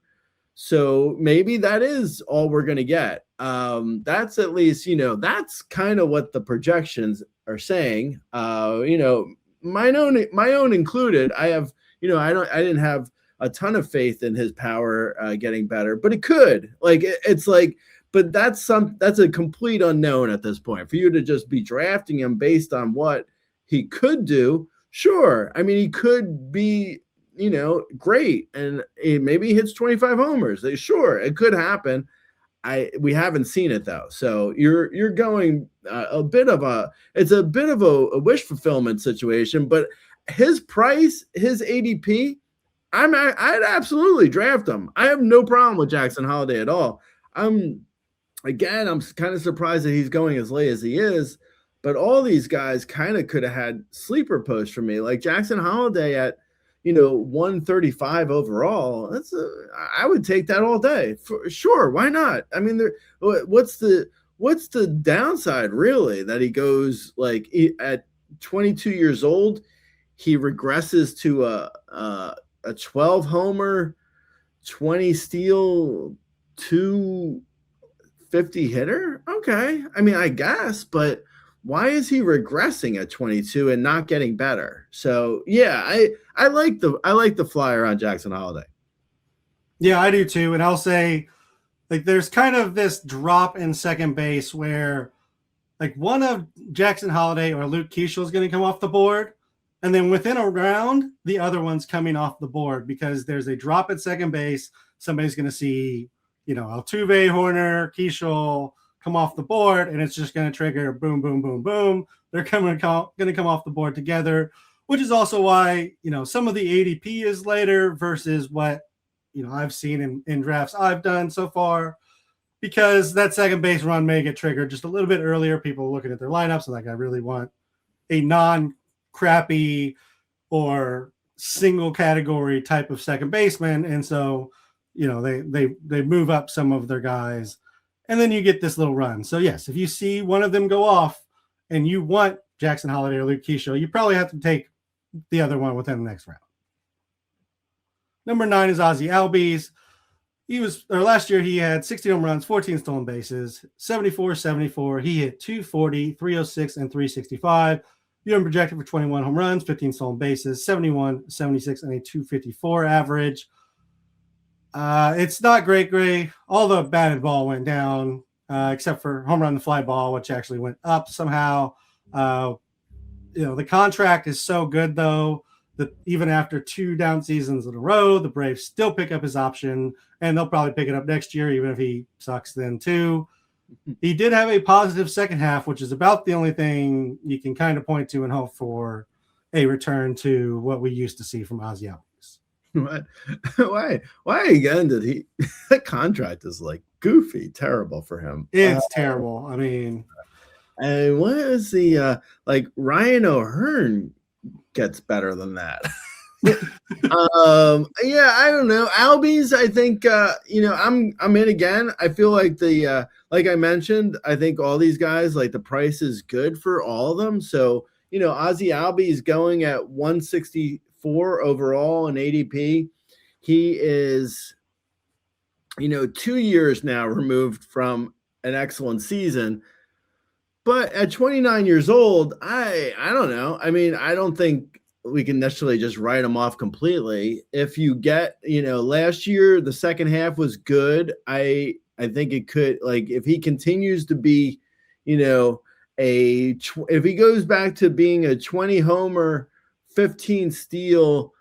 So maybe that is all we're going to get. That's at least, that's kind of what the projections are saying. My own included. I have, I didn't have a ton of faith in his power getting better, but it could. Like, it's like, but that's a complete unknown at this point. For you to just be drafting him based on what he could do, sure. I mean, he could be, great, and maybe he hits 25 homers. Sure, it could happen. We haven't seen it though, so you're going it's a bit of a wish fulfillment situation, but his price, his ADP, I'd absolutely draft him. I have no problem with Jackson Holiday at all. I'm kind of surprised that he's going as late as he is, but all these guys kind of could have had sleeper posts for me, like Jackson Holiday at 135 overall. I would take that all day for sure. Why not? I mean, what's the downside really that he goes at 22 years old, he regresses to a 12 homer, 20 steal, 250 hitter? Okay. I mean, I guess, but why is he regressing at 22 and not getting better? So yeah, I like the flyer on Jackson Holiday. Yeah, I do too. And I'll say, there's kind of this drop in second base where one of Jackson Holiday or Luke Keeschel is going to come off the board. And then within a round, the other one's coming off the board because there's a drop at second base. Somebody's going to see, Altuve, Horner, Keeschel come off the board, and it's just going to trigger boom, boom, boom, boom. They're going to come off the board together, which is also why, some of the ADP is later versus what, I've seen in drafts I've done so far, because that second base run may get triggered just a little bit earlier. People looking at their lineups and I really want a non-crappy or single category type of second baseman. And so, they move up some of their guys, and then you get this little run. So yes, if you see one of them go off and you want Jackson Holiday or Luke Keeschel, you probably have to take the other one within the next round. Number 9 is Ozzie Albies. Last year he had 16 home runs, 14 stolen bases, 74. He hit 240, 306, and 365. You have projected for 21 home runs, 15 stolen bases, 71, 76, and a 254 average. It's not great, Gray. All the batted ball went down, except for home run and fly ball, which actually went up somehow. The contract is so good, though, that even after 2 down seasons in a row, the Braves still pick up his option, and they'll probably pick it up next year, even if he sucks then too. He did have a positive second half, which is about the only thing you can kind of point to and hope for a return to what we used to see from Ozzie Albies. Why again did he? That contract is goofy, terrible for him. It's terrible. I mean, and what is the Ryan O'Hearn gets better than that? Yeah, I don't know. Albies, I think I'm in again. I feel like like I mentioned, I think all these guys, the price is good for all of them. So, Ozzie Albies going at 164 overall in ADP. He is, 2 years now removed from an excellent season. But at 29 years old, I don't know. I mean, I don't think we can necessarily just write him off completely. If you get, last year, the second half was good. I think it could, if he continues to be, if he goes back to being a 20 homer, 15 steal,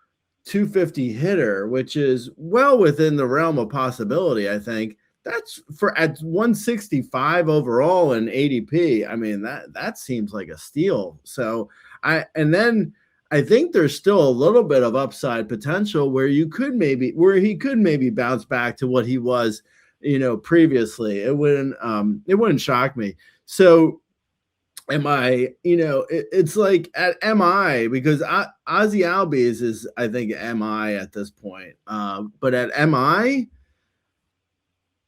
250 hitter, which is well within the realm of possibility, I think. That's at 165 overall in ADP. I mean, that seems like a steal. So I think there's still a little bit of upside potential where he could maybe bounce back to what he was, previously. It wouldn't shock me. So am I, it's at MI, because Ozzie Albies is, I think, MI at this point. But at MI,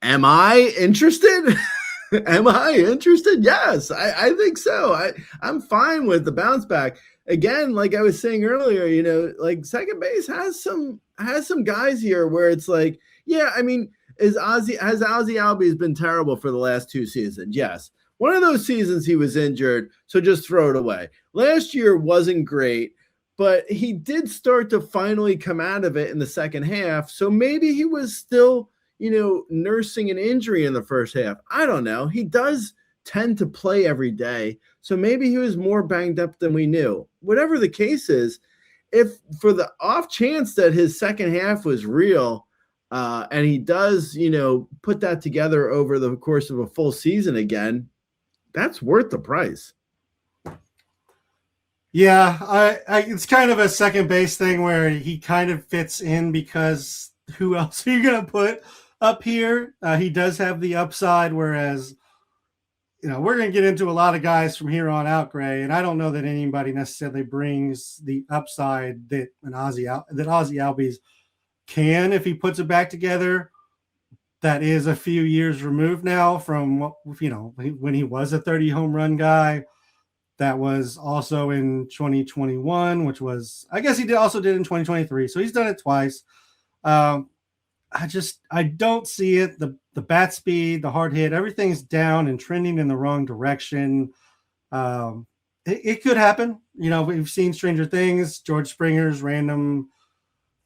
am I interested? Am I interested? Yes, I think so. I'm fine with the bounce back. Again, like I was saying earlier, second base has some guys here where it's yeah, I mean, has Ozzie Albies been terrible for the last 2 seasons? Yes. One of those seasons he was injured, so just throw it away. Last year wasn't great, but he did start to finally come out of it in the second half. So maybe he was still, nursing an injury in the first half. I don't know. He does tend to play every day. So maybe he was more banged up than we knew. Whatever the case is, if for the off chance that his second half was real, and he does, put that together over the course of a full season again, that's worth the price. Yeah, it's kind of a second base thing where he kind of fits in because who else are you going to put up here? He does have the upside, whereas we're going to get into a lot of guys from here on out, Gray, and I don't know that anybody necessarily brings the upside that Ozzy Albies can if he puts it back together. That is a few years removed now from what when he was a 30 home run guy. That was also in 2021, which was, I guess he also did in 2023. So he's done it twice. I don't see it. The bat speed, the hard hit, everything's down and trending in the wrong direction. It could happen. We've seen Stranger Things, George Springer's random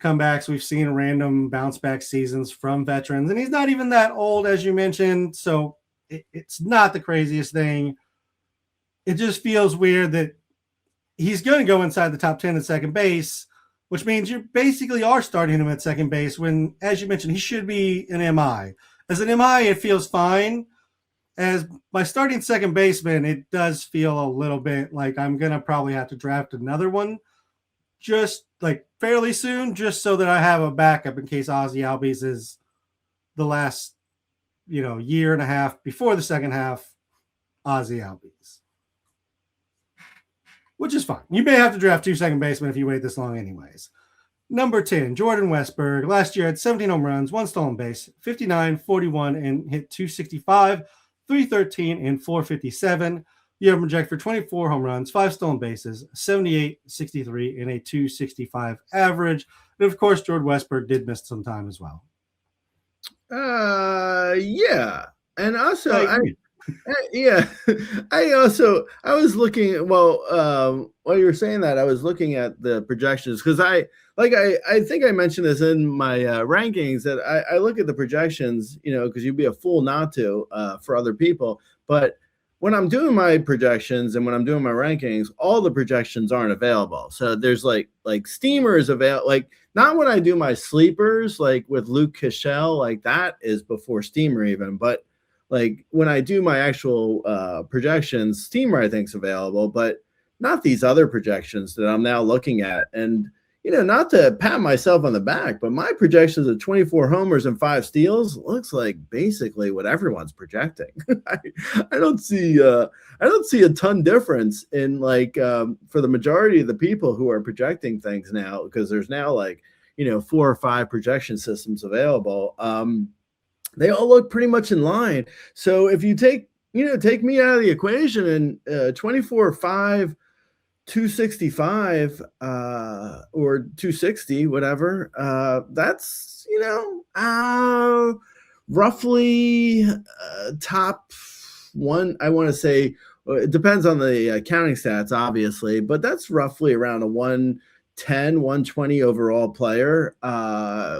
comebacks. We've seen random bounce back seasons from veterans, and he's not even that old, as you mentioned. So it's not the craziest thing. It just feels weird that he's going to go inside the top 10 at second base, which means you basically are starting him at second base when, as you mentioned, he should be an MI. As an MI, it feels fine. As my starting second baseman, it does feel a little bit like I'm going to probably have to draft another one just like fairly soon, just so that I have a backup in case Ozzy Albies is the last, year and a half before the second half, Ozzy Albies. Which is fine. You may have to draft 2 second basemen if you wait this long anyways. Number 10, Jordan Westburg. Last year had 17 home runs, 1 stolen base, 59, 41, and hit 265, 313, and 457. You have him projected for 24 home runs, 5 stolen bases, 78, 63, and a 265 average. And of course, Jordan Westburg did miss some time as well. Yeah. And also, I was looking, while you were saying that, I was looking at the projections because I think I mentioned this in my rankings that I look at the projections, because you'd be a fool not to for other people. But when I'm doing my projections and when I'm doing my rankings, all the projections aren't available. So there's like steamers available, like not when I do my sleepers, like with Luke Cashel, like that is before steamer even, but like when I do my actual projections, steamer I think is available, but not these other projections that I'm now looking at. And not to pat myself on the back, but my projections of 24 homers and 5 steals looks like basically what everyone's projecting. I don't see a ton difference in for the majority of the people who are projecting things now, because there's now 4 or 5 projection systems available. They all look pretty much in line. So if you take me out of the equation and 24-5, 265 or 260, whatever, that's roughly top one. I want to say it depends on the counting stats, obviously, but that's roughly around a 110, 120 overall player.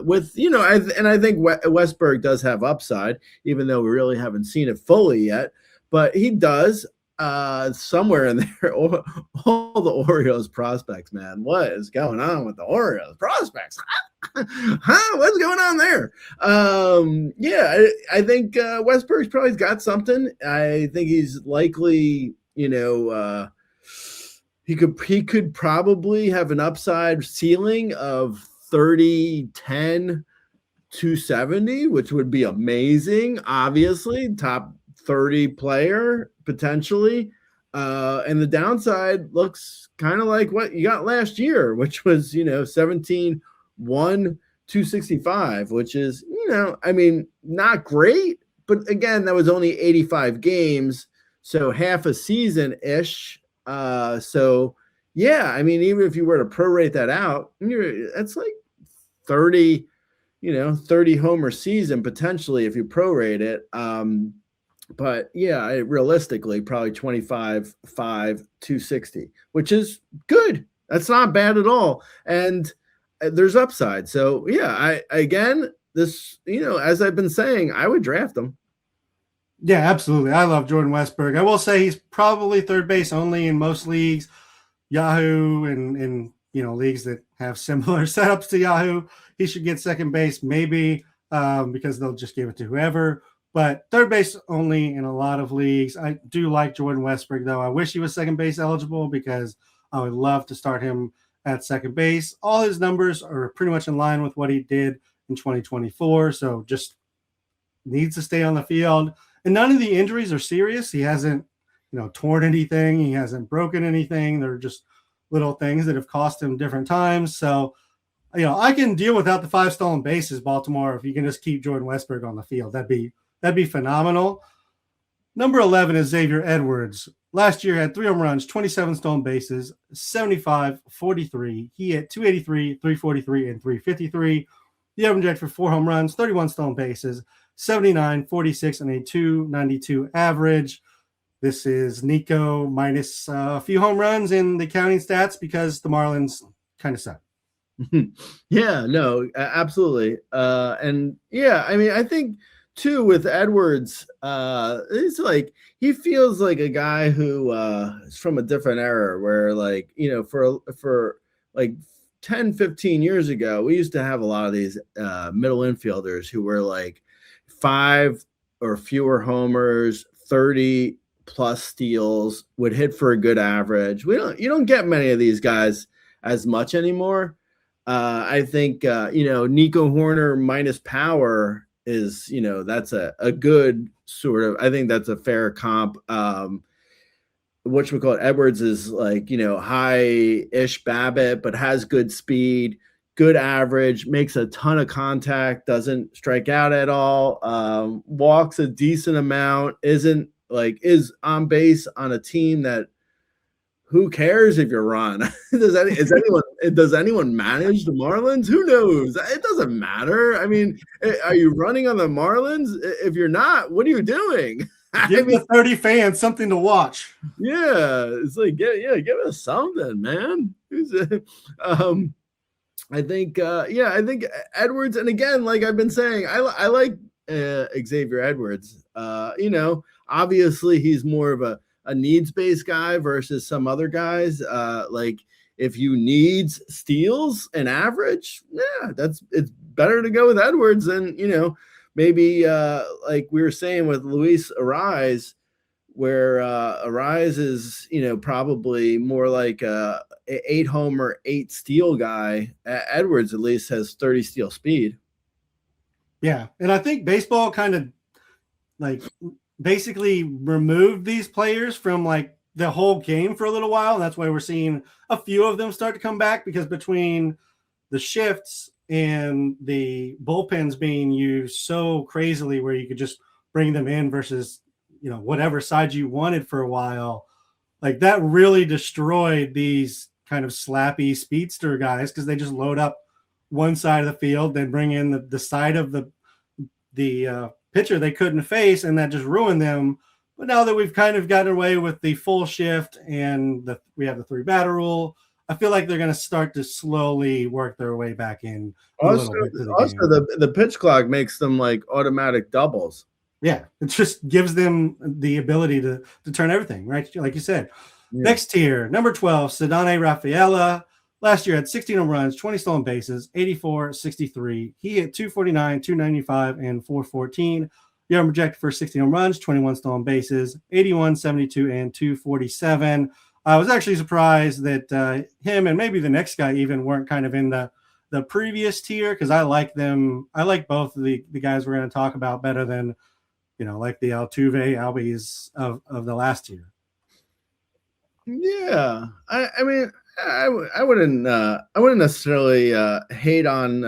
With I think Westburg does have upside, even though we really haven't seen it fully yet, but he does. Somewhere in there, all the Orioles prospects, man. What is going on with the Orioles prospects? What's going on there? I think Westburg's probably got something. I think he's likely, he could probably have an upside ceiling of 30, 10, 270, which would be amazing. Obviously, top 30 player potentially, and the downside looks kind of like what you got last year, which was 17, 1, 265, which is not great, but again, that was only 85 games, so half a season ish. So yeah, even if you were to prorate that out, that's like 30 homer season potentially if you prorate it. But yeah, realistically, probably 25, 5, 260, which is good. That's not bad at all. And there's upside. So yeah, as I've been saying, I would draft him. Yeah, absolutely. I love Jordan Westburg. I will say he's probably third base only in most leagues, Yahoo and leagues that have similar setups to Yahoo. He should get second base maybe because they'll just give it to whoever. But third base only in a lot of leagues. I do like Jordan Westburg, though. I wish he was second base eligible because I would love to start him at second base. All his numbers are pretty much in line with what he did in 2024. So just needs to stay on the field. And none of the injuries are serious. He hasn't, torn anything. He hasn't broken anything. They're just little things that have cost him different times. So, I can deal without the 5 stolen bases, Baltimore, if you can just keep Jordan Westburg on the field. That'd be phenomenal. Number 11 is Xavier Edwards. Last year had 3 home runs, 27 stolen bases, 75, 43. He hit 283, 343, and 353. The average for 4 home runs, 31 stolen bases, 79, 46, and a 292 average. This is Nico minus a few home runs in the counting stats because the Marlins kind of suck. Yeah, no, absolutely. And yeah, I mean, I think too with Edwards, it's like he feels like a guy who is from a different era where like, for like 10, 15 years ago, we used to have a lot of these middle infielders who were like 5 or fewer homers, 30 plus steals, would hit for a good average. You don't get many of these guys as much anymore. I think, Nico Horner minus power is, that's a good sort of, I think that's a fair comp. Whatchamacallit, Edwards is like, high-ish BABIP, but has good speed, good average, makes a ton of contact, doesn't strike out at all, walks a decent amount, is on base on a team that who cares if you're Ron? Does anyone manage the Marlins? Who knows? It doesn't matter. I mean, are you running on the Marlins? If you're not, what are you doing? Give the 30 fans something to watch. Yeah, it's like give us something, man. I think Edwards, and again, like I've been saying, I like Xavier Edwards. Obviously he's more of a needs-based guy versus some other guys. Like if you need steals and average, yeah, it's better to go with Edwards than, maybe like we were saying with Luis Ariz, where Ariz is, probably more like a 8 homer, 8 steal guy. Edwards at least has 30 steal speed. Yeah. And I think baseball kind of like basically removed these players from like the whole game for a little while. And that's why we're seeing a few of them start to come back, because between the shifts and the bullpens being used so crazily where you could just bring them in versus, whatever side you wanted for a while, like that really destroyed these kind of slappy speedster guys, because they just load up one side of the field, then bring in the side of the pitcher they couldn't face, and that just ruined them. But now that we've kind of gotten away with the full shift and we have the 3 batter rule, I feel like they're going to start to slowly work their way back in. Also, the pitch clock makes them like automatic doubles. Yeah, it just gives them the ability to turn everything, right? Like you said. Yeah. Next tier, number 12, Ceddanne Rafaela. Last year had 16 home runs, 20 stolen bases, 84, 63. He hit 249, 295, and 414. The arm projected for 16 home runs, 21 stolen bases, 81, 72, and 247. I was actually surprised that him and maybe the next guy even weren't kind of in the previous tier, because I like them. I like both of the guys we're going to talk about better than, like the Altuve, Albies of the last year. Yeah. I mean, I wouldn't necessarily hate on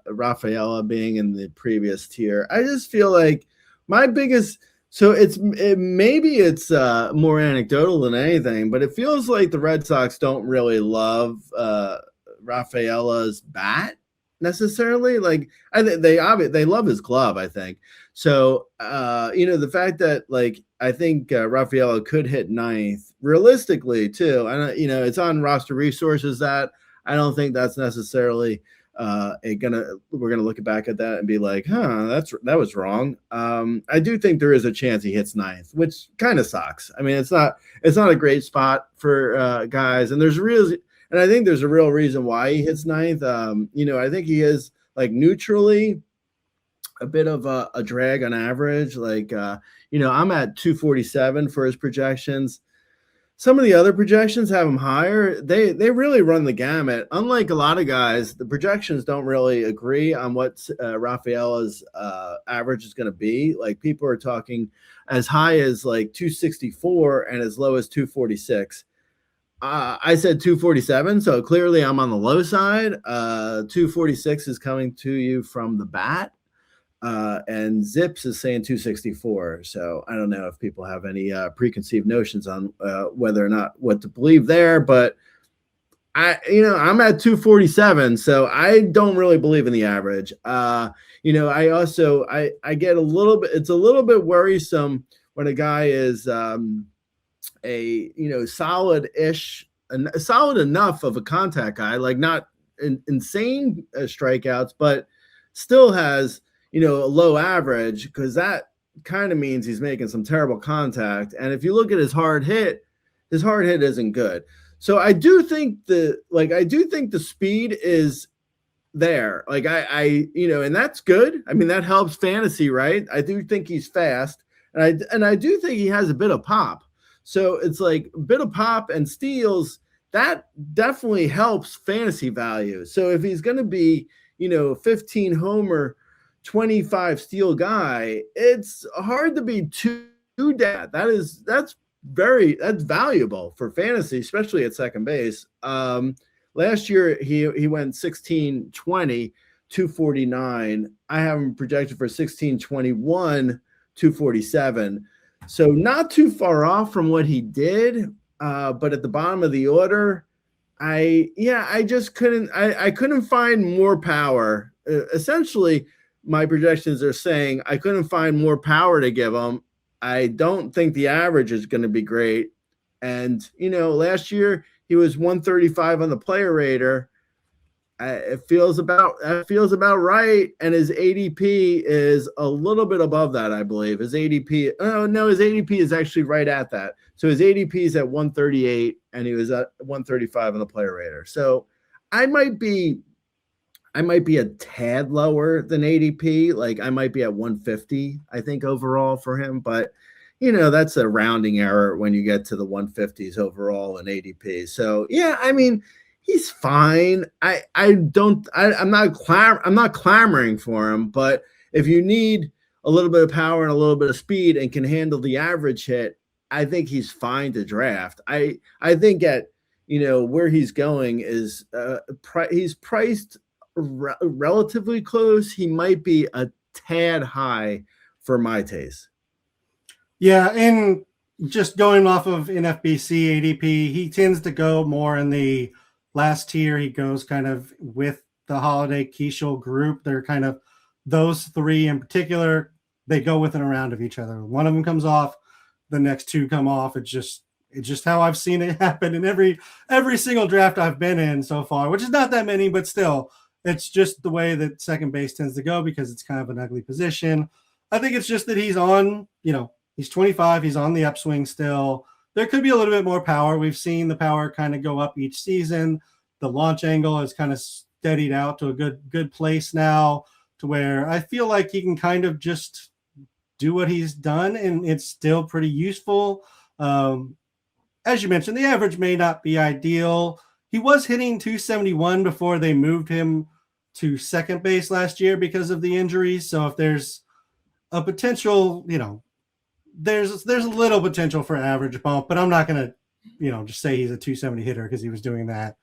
Rafaela being in the previous tier. I just feel like my biggest, maybe it's more anecdotal than anything, but it feels like the Red Sox don't really love Rafaela's bat necessarily. Like they love his glove, I think. So the fact that like I think Rafaela could hit 9th realistically too, and it's on roster resources that I don't think that's necessarily we're gonna look back at that and be like, that was wrong. I do think there is a chance he hits 9th, which kind of sucks. I mean, it's not a great spot for guys, and I think there's a real reason why he hits 9th. I think he is like neutrally a bit of a drag on average. Like, I'm at 247 for his projections. some of the other projections have him higher. They really run the gamut. Unlike a lot of guys, the projections don't really agree on what Rafaela's average is going to be. Like people are talking as high as like 264 and as low as 246. I said 247, so clearly I'm on the low side. 246 is coming to you from the bat. And Zips is saying 264. So I don't know if people have any preconceived notions on whether or not what to believe there, but I'm at 247, so I don't really believe in the average. I get a little bit, it's a little bit worrisome when a guy is solid-ish, solid enough of a contact guy, like not insane strikeouts, but still has a low average, because that kind of means he's making some terrible contact. And if you look at his hard hit isn't good. So I do think the speed is there. Like and that's good. I mean, that helps fantasy, right? I do think he's fast, and I do think he has a bit of pop. So it's like a bit of pop and steals, that definitely helps fantasy value. So if he's going to be, 15 homer, 25 steal guy, it's hard to be too dead. That's valuable for fantasy, especially at second base. Last year he went 16, 20, 249. I have him projected for 16, 21, 247. So not too far off from what he did. But at the bottom of the order, I couldn't find more power. Essentially, my projections are saying I couldn't find more power to give him. I don't think the average is going to be great. And, last year he was 135 on the player rater. It feels about right. And his ADP is a little bit above that, I believe. His ADP is actually right at that. So his ADP is at 138 and he was at 135 on the player rater. So I might be a tad lower than ADP. Like I might be at 150, I think, overall for him. But, that's a rounding error when you get to the 150s overall in ADP. So, yeah, I mean, he's fine. I'm not clamoring for him. But if you need a little bit of power and a little bit of speed and can handle the average hit, I think he's fine to draft. I think at, where he's going is he's priced relatively close. He might be a tad high for my taste. Yeah, and just going off of NFBC ADP, he tends to go more in the last tier. He goes kind of with the Holiday Keishel group. They're kind of those three in particular. They go within a round of each other. One of them comes off, the next two come off. It's just how I've seen it happen in every single draft I've been in so far, which is not that many, but still. It's just the way that second base tends to go because it's kind of an ugly position. I think it's just that he's on, he's 25. He's on the upswing still. There could be a little bit more power. We've seen the power kind of go up each season. The launch angle has kind of steadied out to a good place now, to where I feel like he can kind of just do what he's done, and it's still pretty useful. As you mentioned, the average may not be ideal. He was hitting 271 before they moved him to second base last year because of the injuries. So if there's a potential, there's a little potential for average bump, but I'm not going to, just say he's a 270 hitter because he was doing that.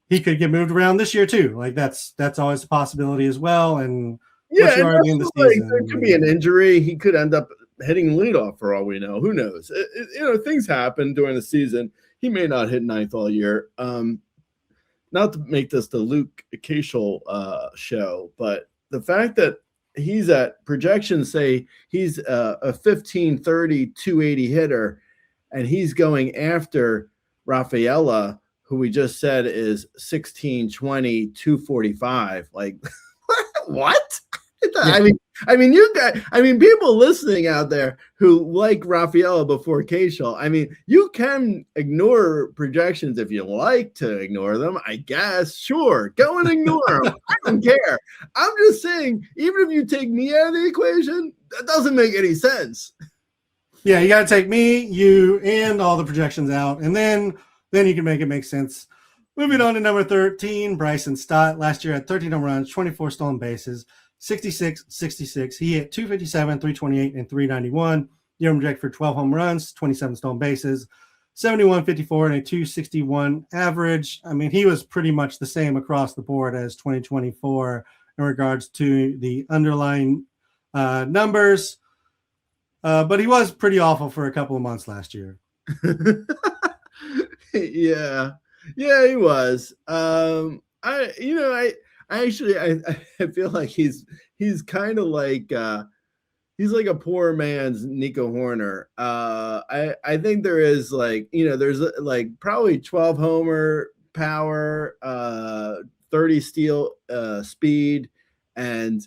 He could get moved around this year too. Like that's always a possibility as well. And yeah, there could be an injury. He could end up hitting leadoff for all we know. Who knows? Things happen during the season. He may not hit ninth all year. Not to make this the Luke Keishel show, but the fact that he's at projections say he's a 15, 30, 280 hitter, and he's going after Rafaela, who we just said is 16, 20, 245. Like, what? Yeah. I mean, people listening out there who like Rafaela before Keishel, you can ignore projections if you like to ignore them, I guess. Sure, go and ignore them. I don't care. I'm just saying, even if you take me out of the equation, that doesn't make any sense. Yeah, you got to take me, you, and all the projections out, and then you can make it make sense. Moving on to number 13, Bryson Stott. Last year had 13 home runs, 24 stolen bases, 66, 66. He hit 257, 328, and 391. Year projected for 12 home runs, 27 stolen bases, 71, 54, and a 261 average. I mean, he was pretty much the same across the board as 2024 in regards to the underlying numbers. But he was pretty awful for a couple of months last year. Yeah, he was. I feel like he's kind of like he's like a poor man's Nico Horner. I think there is there's like probably 12 homer power, 30 steal speed, and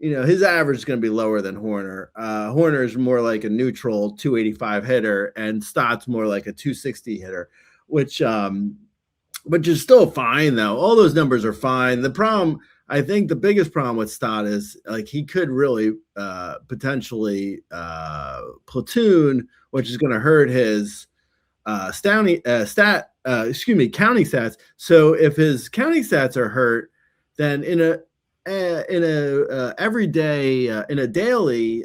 his average is going to be lower than Horner. Horner is more like a neutral 285 hitter, and Stott's more like a 260 hitter, which is still fine though. All those numbers are fine. The problem, I think, the biggest problem with Stott is like he could really potentially platoon, which is going to hurt his counting stats. So if his counting stats are hurt, then in a daily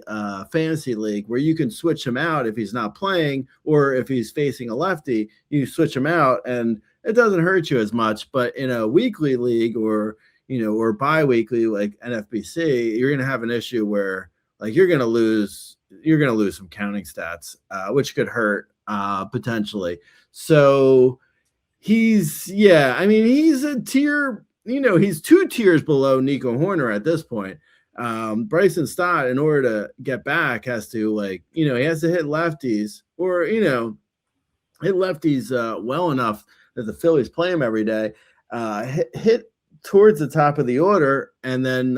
fantasy league where you can switch him out if he's not playing, or if he's facing a lefty, you switch him out and it doesn't hurt you as much. But in a weekly league or bi-weekly like NFBC, you're going to have an issue where like you're going to lose some counting stats, which could hurt potentially. So he's a tier. He's 2 tiers below Nico Horner at this point. Bryson Stott, in order to get back, has to he has to hit lefties or, hit lefties well enough that the Phillies play him every day, hit towards the top of the order, and then,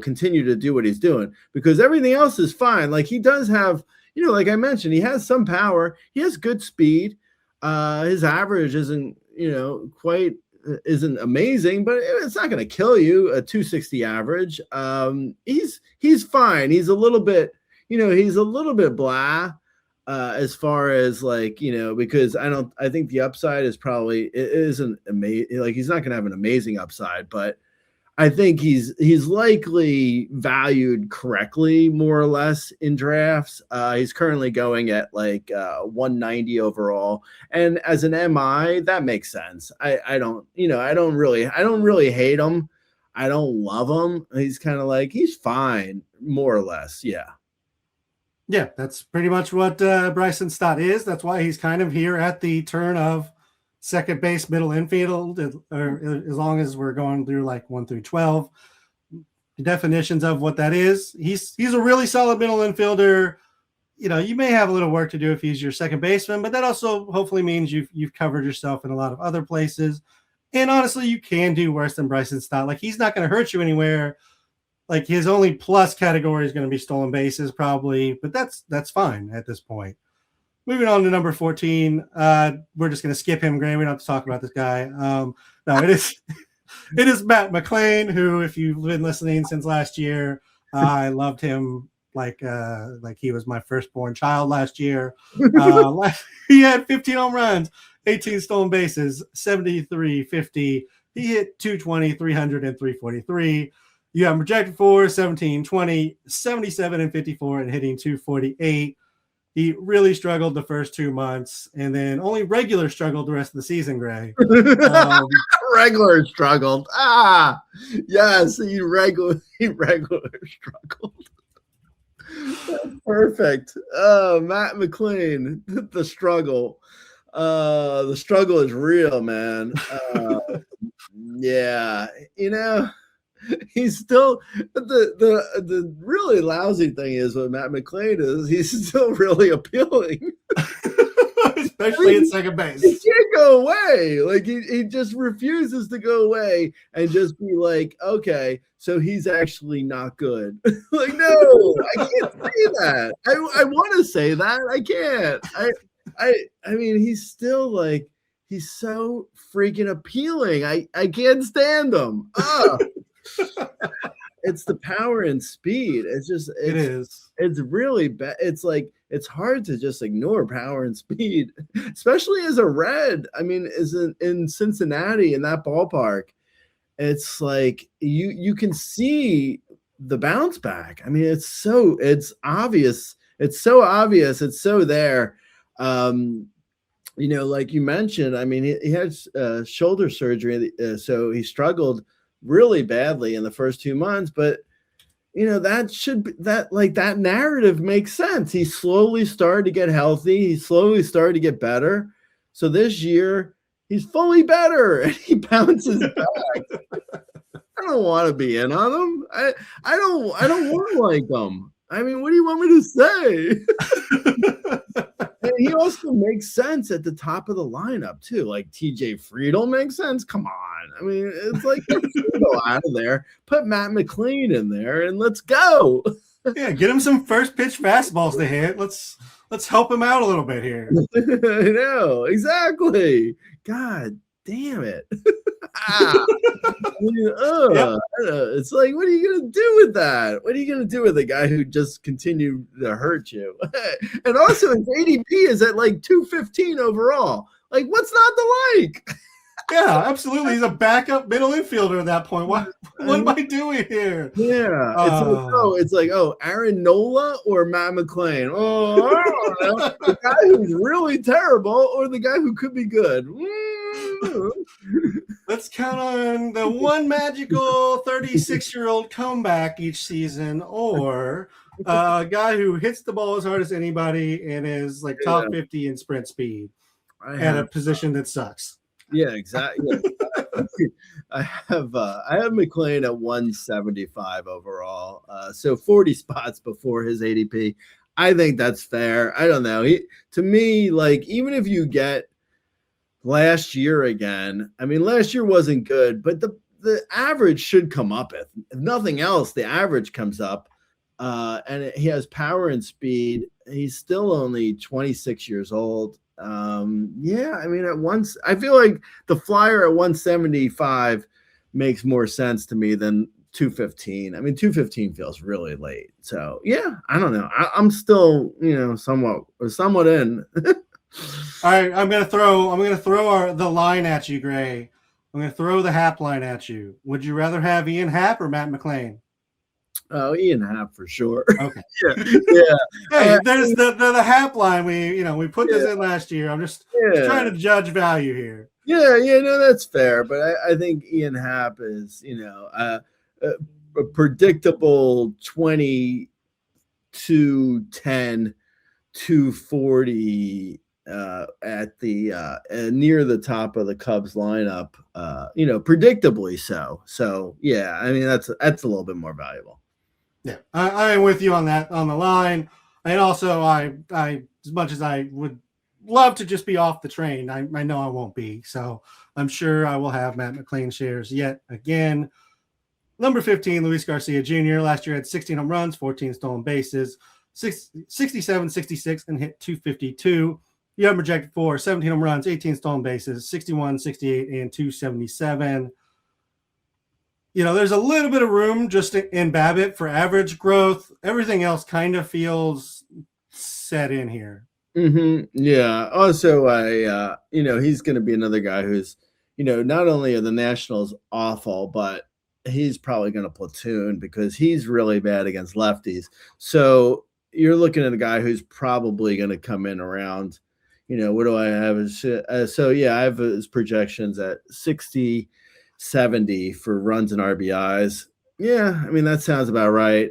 continue to do what he's doing, because everything else is fine. Like he does have, like I mentioned, he has some power. He has good speed. His average isn't amazing, but it's not going to kill you. A 260 average. He's fine. He's a little bit blah as far as because I think the upside is probably it isn't amazing. Like he's not going to have an amazing upside, but I think he's likely valued correctly, more or less, in drafts. He's currently going at 190 overall, and as an MI, that makes sense. I don't really hate him. I don't love him. He's kind of he's fine, more or less. Yeah. Yeah, that's pretty much what Bryson Stott is. That's why he's kind of here at the turn of second base, middle infield, or as long as we're going through 1 through 12. The definitions of what that is. He's a really solid middle infielder. You may have a little work to do if he's your second baseman, but that also hopefully means you've covered yourself in a lot of other places. And honestly, you can do worse than Bryson Stott. He's not going to hurt you anywhere. His only plus category is going to be stolen bases probably, but that's fine at this point. Moving on to number 14, we're just going to skip him, Gray. We don't have to talk about this guy. No, it is Matt McLean, who, if you've been listening since last year, I loved him like he was my firstborn child last year. He had 15 home runs, 18 stolen bases, 73, 50. He hit 220, 300, and 343. You have him projected for 17, 20, 77, and 54, and hitting 248. He really struggled the first 2 months, and then only regular struggled the rest of the season, Gray. Regular struggled. Yes, he regular struggled. That's perfect. Matt McLean, the struggle. The struggle is real, man. Yeah, he's still the really lousy thing is with Matt McLean is he's still really appealing, especially in second base. He can't go away. He just refuses to go away and just be okay, so he's actually not good. No, I can't say that. I want to say that. I can't. I mean, he's still he's so freaking appealing. I can't stand him. it's the power and speed. It is. It's really bad. It's like it's hard to just ignore power and speed, especially as a Red. I mean, is in Cincinnati in that ballpark. It's like you can see the bounce back. I mean, it's obvious. It's so obvious. It's so there. Like you mentioned, I mean, he had shoulder surgery, so he struggled really badly in the first 2 months. But that narrative makes sense. He slowly started to get healthy. He slowly started to get better. So this year he's fully better and he bounces back. I don't want to be in on him. I don't want to like him. I mean, what do you want me to say? And he also makes sense at the top of the lineup too. Like TJ Friedel makes sense. Come on. I mean, it's like get Friedel out of there, put Matt McLean in there, and let's go. Yeah, get him some first pitch fastballs to hit. Let's help him out a little bit here. I know, exactly. God damn it. It's like, what are you gonna do with that? What are you gonna do with a guy who just continued to hurt you? And also his ADP is at like 215 overall. Like, what's not to like? Yeah, absolutely. He's a backup middle infielder at that point. What am I doing here? Yeah. It's like, Aaron Nola or Matt McLean. Oh, I don't know. The guy who's really terrible or the guy who could be good. Let's count on the one magical 36-year-old comeback each season, or a guy who hits the ball as hard as anybody and is like top 50 in sprint speed at a position that sucks. Yeah, exactly. I have McLean at 175 overall, so 40 spots before his ADP. I think that's fair. I don't know. To me, like, even if you get last year again, I mean, last year wasn't good, but the average should come up. If nothing else, the average comes up, and he has power and speed. He's still only 26 years old. I mean, at once, I feel like the flyer at 175 makes more sense to me than 215. I mean, 215 feels really late. So yeah, I don't know. I'm still, somewhat in. All right, I'm gonna throw the line at you, Gray. I'm gonna throw the Happ line at you. Would you rather have Ian Happ or Matt McLean? Oh, Ian Happ for sure. Okay. Yeah. Hey, there's the Happ line. We put this in last year. I'm just trying to judge value here. Yeah, no, that's fair. But I think Ian Happ is, a predictable 20, 210, 240 at the near the top of the Cubs lineup. Predictably so. So yeah, I mean that's a little bit more valuable. Yeah, I am with you on that, on the line. And also, I as much as I would love to just be off the train, I know I won't be. So I'm sure I will have Matt McLean shares yet again. Number 15, Luis Garcia Jr. Last year had 16 home runs, 14 stolen bases, 67, 66, and hit 252. You have projected for 17 home runs, 18 stolen bases, 61, 68, and 277. There's a little bit of room just in BABIP for average growth. Everything else kind of feels set in here. Mm-hmm. Yeah. Also, he's going to be another guy who's, not only are the Nationals awful, but he's probably going to platoon because he's really bad against lefties. So you're looking at a guy who's probably going to come in around, what do I have? I have his projections at 60, 70 for runs and RBIs. Yeah, I mean, that sounds about right.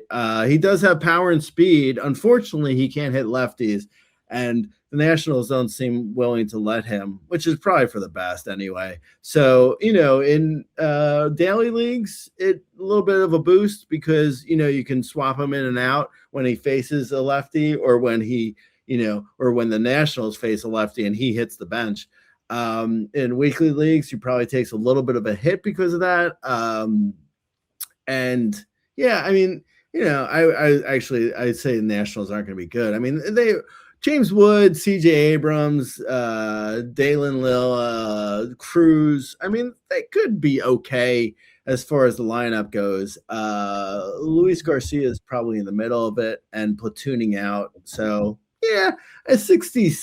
He does have power and speed. Unfortunately, he can't hit lefties, and the Nationals don't seem willing to let him, which is probably for the best anyway. So, in daily leagues, a little bit of a boost because, you can swap him in and out when he faces a lefty or when or when the Nationals face a lefty and he hits the bench. In weekly leagues, he probably takes a little bit of a hit because of that. And yeah, I mean, I'd say the Nationals aren't going to be good. I mean, James Wood, C.J. Abrams, Dalen Lill, Cruz. I mean, they could be okay as far as the lineup goes. Luis Garcia is probably in the middle of it and platooning out. So, yeah, a 60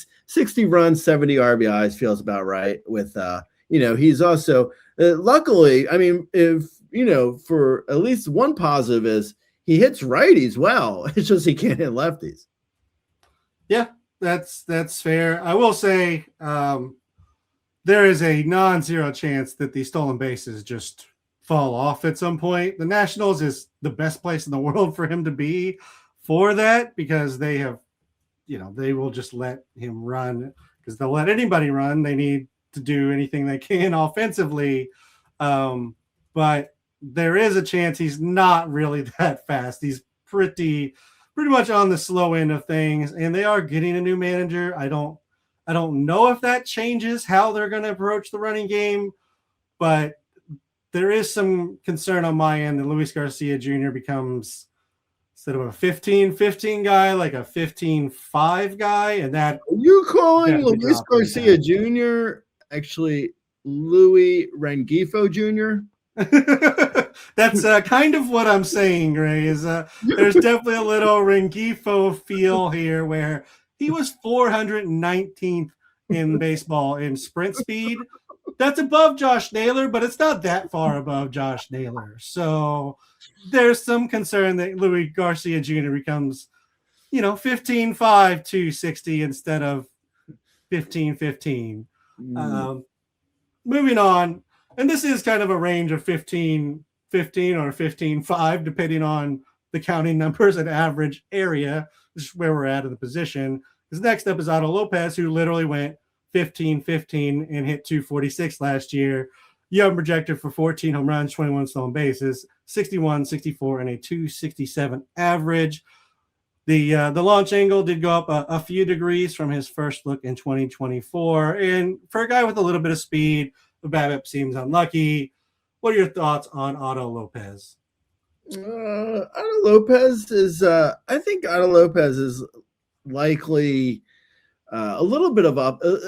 runs, 70 RBIs feels about right with, he's also, luckily, I mean, if, for at least one positive is he hits righties well. It's just he can't hit lefties. Yeah, that's fair. I will say there is a non-zero chance that the stolen bases just fall off at some point. The Nationals is the best place in the world for him to be for that, because they have, they will just let him run, because they'll let anybody run. They need to do anything they can offensively. But there is a chance he's not really that fast. He's pretty much on the slow end of things, and they are getting a new manager. I don't know if that changes how they're going to approach the running game, but there is some concern on my end that Luis Garcia Jr. becomes, instead of a 15-15 guy, like a 15-5 guy, and that. Are you calling Luis Garcia Jr. actually Louis Rengifo Jr.? That's kind of what I'm saying, Ray, is there's definitely a little Rengifo feel here, where he was 419th in baseball in sprint speed. That's above Josh Naylor, but it's not that far above Josh Naylor. So there's some concern that Louis Garcia Jr. becomes, 15-5, 260 instead of 15-15. Moving on. And this is kind of a range of 15-15 or 15-5, depending on the counting numbers and average area. This is where we're at in the position. Because next up is Otto Lopez, who literally went 15-15 and hit 246 last year. You have him projected for 14 home runs, 21 stolen bases, 61, 64, and a 267 average. The launch angle did go up a few degrees from his first look in 2024. And for a guy with a little bit of speed, the BABIP seems unlucky. What are your thoughts on Otto Lopez? Otto Lopez is, I think Otto Lopez is likely a little bit of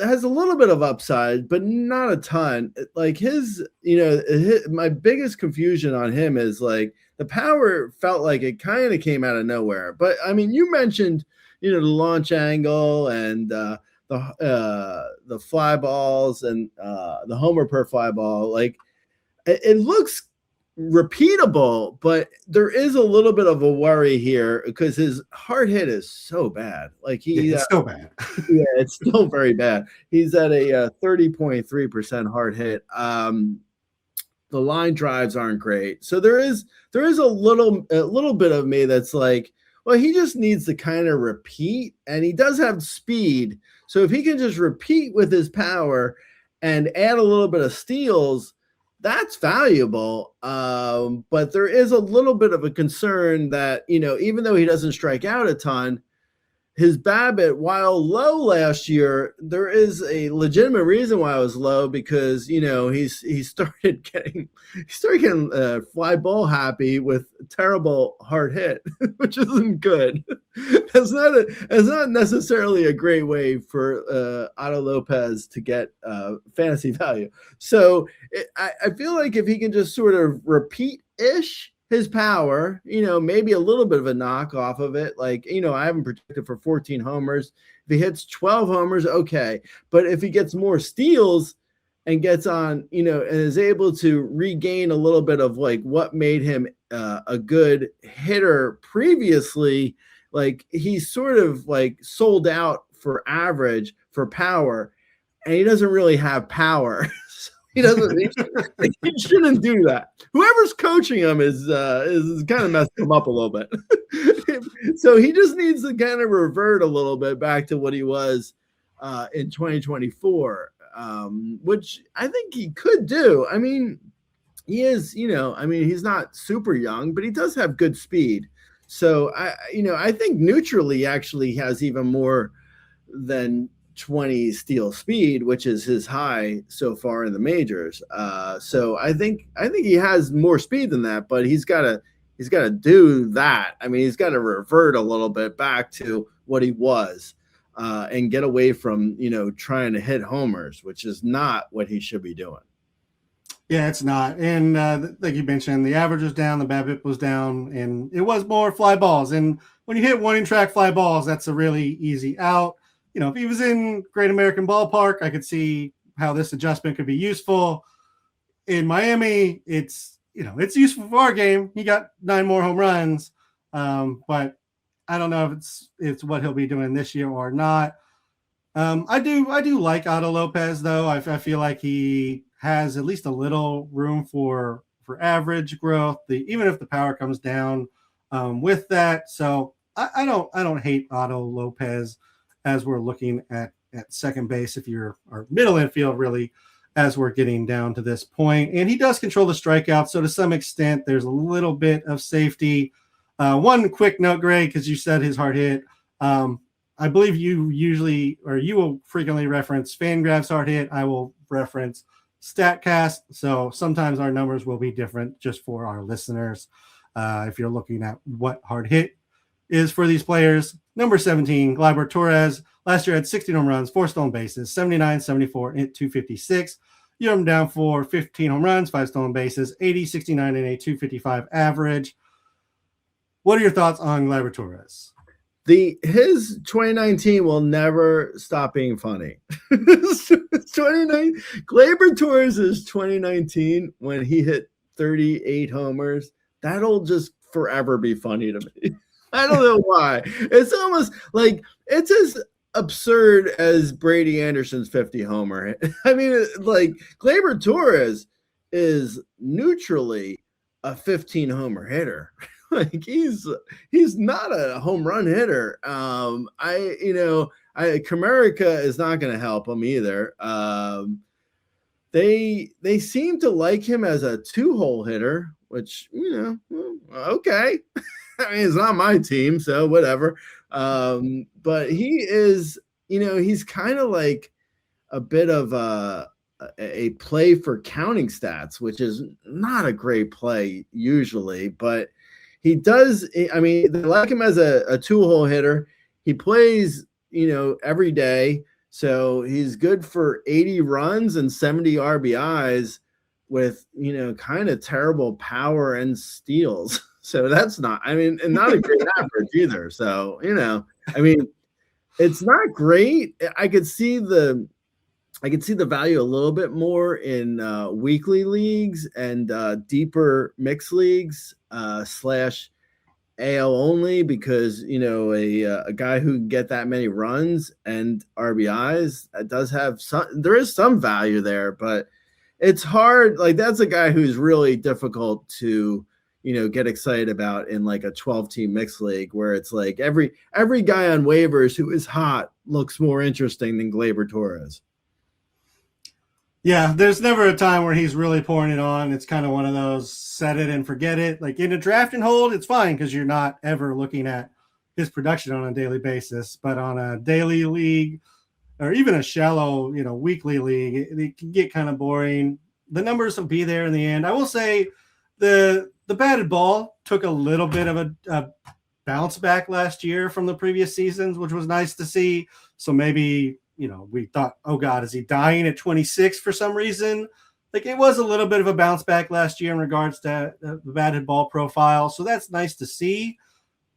has a little bit of upside, but not a ton. Like my biggest confusion on him is like the power felt like it kind of came out of nowhere. But I mean, you mentioned, the launch angle and, the fly balls and the homer per fly ball, like it looks repeatable, but there is a little bit of a worry here because his hard hit is so bad. Like it's still bad. Yeah, it's still very bad. He's at a 30.3% hard hit. The line drives aren't great, so there is a little bit of me that's like, well, he just needs to kind of repeat, and he does have speed. So if he can just repeat with his power and add a little bit of steals, that's valuable. But there is a little bit of a concern that, even though he doesn't strike out a ton, his BABIP, while low last year, there is a legitimate reason why it was low, because he started getting fly ball happy with terrible hard hit, which isn't good. That's not necessarily a great way for Otto Lopez to get fantasy value. So I feel like if he can just sort of repeat-ish his power, maybe a little bit of a knock off of it. Like, I haven't projected for 14 homers. If he hits 12 homers, okay. But if he gets more steals and gets on, and is able to regain a little bit of like what made him a good hitter previously, like he's sort of like sold out for average for power, and he doesn't really have power. He shouldn't do that. Whoever's coaching him is kind of messing him up a little bit. So he just needs to kind of revert a little bit back to what he was in 2024, which I think he could do. I mean, he is, he's not super young, but he does have good speed. So I think neutrally actually has even more than 20 steal speed, which is his high so far in the majors. So I think he has more speed than that, but he's got to do that. I mean, he's got to revert a little bit back to what he was. and get away from, trying to hit homers, which is not what he should be doing. Yeah, it's not. And like you mentioned, the average was down, the BABIP was down, and it was more fly balls. And when you hit warning track fly balls, that's a really easy out. If he was in Great American Ballpark, I could see how this adjustment could be useful. In Miami, it's useful for our game. He got 9 more home runs, but I don't know if it's what he'll be doing this year or not. I do like Otto Lopez though. I feel like he has at least a little room for average growth. Even if the power comes down with that, so I don't hate Otto Lopez as we're looking at second base. If you're our middle infield, really, as we're getting down to this point, and he does control the strikeout, so to some extent, there's a little bit of safety. One quick note, Greg, because you said his hard hit. I believe you will frequently reference Fangraphs hard hit. I will reference StatCast. So sometimes our numbers will be different just for our listeners. If you're looking at what hard hit is for these players, number 17, Gleyber Torres, last year had 16 home runs, 4 stolen bases, 79, 74, and 256. You have him down for 15 home runs, 5 stolen bases, 80, 69, and a 255 average. What are your thoughts on Gleyber Torres? His 2019 will never stop being funny. 29 Gleyber Torres' 2019 when he hit 38 homers, that'll just forever be funny to me. I don't know why. It's almost like it's as absurd as Brady Anderson's 50 homer. I mean, like Gleyber Torres is neutrally a 15 homer hitter. Like he's not a home run hitter. Comerica is not going to help him either. They seem to like him as a 2-hole hitter, which okay. I mean, it's not my team, so whatever. But he is, he's kind of like a bit of a play for counting stats, which is not a great play usually, but he does. I mean, they like him as a 2-hole hitter. He plays, every day. So he's good for 80 runs and 70 RBIs with, kind of terrible power and steals. So that's not, and not a great average either. So, it's not great. I could see the value a little bit more in weekly leagues and deeper mixed leagues / AL only, because a guy who can get that many runs and RBIs does have there is some value there, but it's hard. Like that's a guy who's really difficult to get excited about in like a 12-team mixed league where it's like every guy on waivers who is hot looks more interesting than Gleyber Torres. Yeah, there's never a time where he's really pouring it on. It's kind of one of those set it and forget it. Like in a draft and hold, it's fine because you're not ever looking at his production on a daily basis. But on a daily league or even a shallow, weekly league, it can get kind of boring. The numbers will be there in the end. I will say the batted ball took a little bit of a bounce back last year from the previous seasons, which was nice to see. So maybe we thought, oh God, is he dying at 26 for some reason? Like it was a little bit of a bounce back last year in regards to the batted ball profile. So that's nice to see,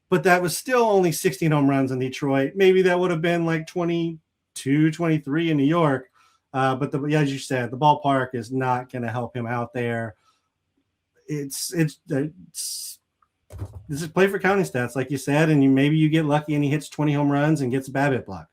but that was still only 16 home runs in Detroit. Maybe that would have been like 22, 23 in New York. But as you said, the ballpark is not going to help him out there. This is play for counting stats, like you said, and maybe you get lucky and he hits 20 home runs and gets a BABIP block.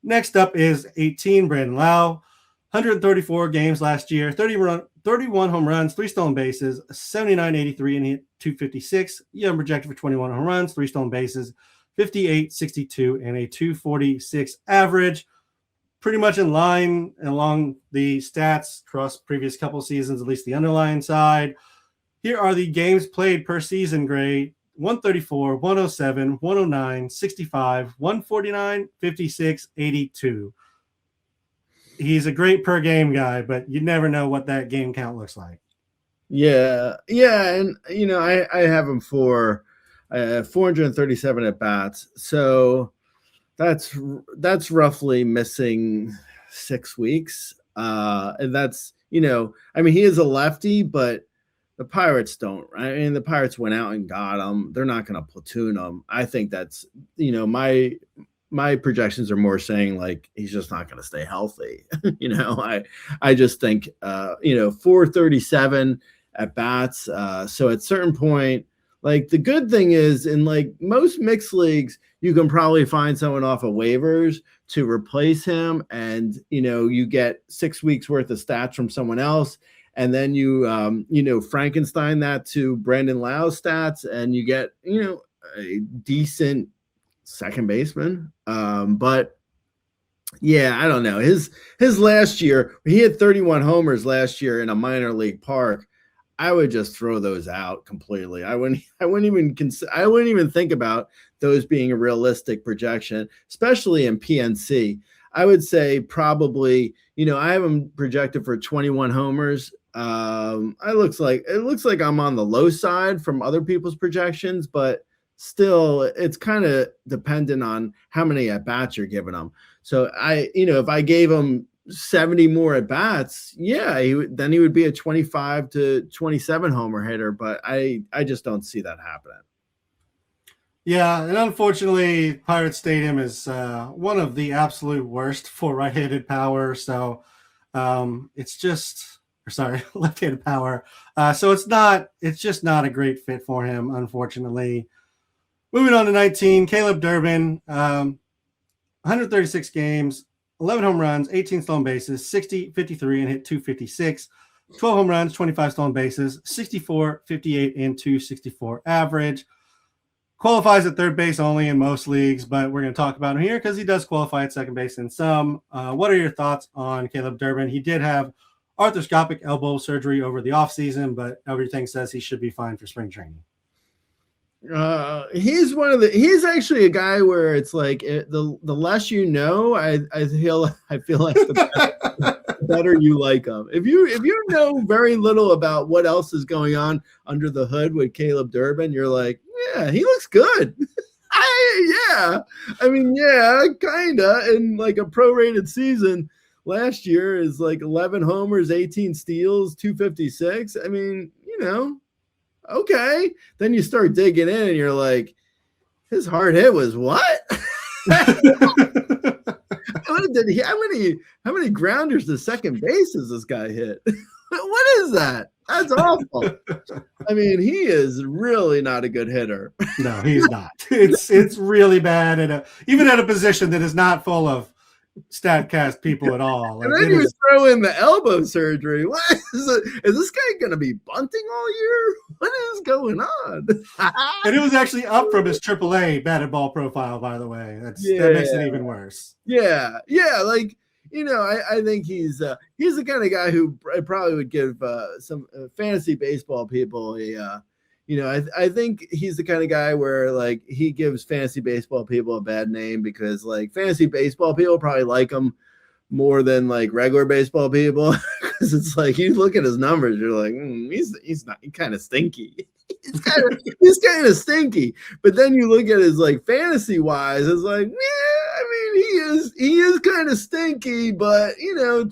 Next up is 18, Brandon Lau, 134 games last year, 31 home runs, 3 stolen bases, 79, 83, and hit 256. You have him projected for 21 home runs, 3 stolen bases, 58, 62, and a 246 average. Pretty much in line along the stats across previous couple seasons, at least the underlying side. Here are the games played per season grade: 134, 107, 109, 65, 149, 56, 82. He's a great per game guy, but you never know what that game count looks like. Yeah. And, I have him for 437 at bats. So that's roughly missing 6 weeks. And that's, I mean, he is a lefty, but the Pirates don't, right? I mean, the Pirates went out and got him. They're not going to platoon him. I think that's, my projections are more saying like he's just not going to stay healthy. I just think 437 at bats. So at certain point, like the good thing is in like most mixed leagues, you can probably find someone off of waivers to replace him, and you get 6 weeks worth of stats from someone else, and then you Frankenstein that to Brandon Lau's stats, and you get a decent second baseman. But yeah, I don't know. His last year, he had 31 homers last year in a minor league park. I would just throw those out completely. I wouldn't even think about those being a realistic projection, especially in PNC. I would say probably, I have him projected for 21 homers. It looks like I'm on the low side from other people's projections, but still it's kind of dependent on how many at bats you're giving him. So if I gave him 70 more at bats, then he would be a 25 to 27 homer hitter, but I just don't see that happening. Yeah, and unfortunately, Pirate Stadium is one of the absolute worst for right-handed power. So left-handed power. So it's just not a great fit for him, unfortunately. Moving on to 19, Caleb Durbin, 136 games, 11 home runs, 18 stolen bases, 60, 53, and hit 256. 12 home runs, 25 stolen bases, 64, 58, and 264 average. Qualifies at third base only in most leagues, but we're going to talk about him here because he does qualify at second base in some. What are your thoughts on Caleb Durbin? He did have arthroscopic elbow surgery over the offseason, but everything says he should be fine for spring training. He's actually a guy where it's like the less I feel like the better you like him. If you know very little about what else is going on under the hood with Caleb Durbin, you're like, yeah, he looks good. Kinda. In like a prorated season last year is like 11 homers, 18 steals, 256. I mean, okay. Then you start digging in and you're like, his hard hit was what? How many grounders to second base has this guy hit? What is that? That's awful. I mean, he is really not a good hitter. No, he's not. It's really bad even at a position that is not full of StatCast people at all. Like, and then you throw in the elbow surgery. What is this guy going to be bunting all year? What is going on? And it was actually up from his AAA batted ball profile, by the way. That makes it even worse. Yeah. Like, I think he's the kind of guy who probably would give some fantasy baseball people I think he's the kind of guy where like he gives fantasy baseball people a bad name because like fantasy baseball people probably like him more than like regular baseball people because it's like you look at his numbers, you're like he's kind of stinky. He's kind of stinky. But then you look at his like fantasy wise, it's like he is kind of stinky, but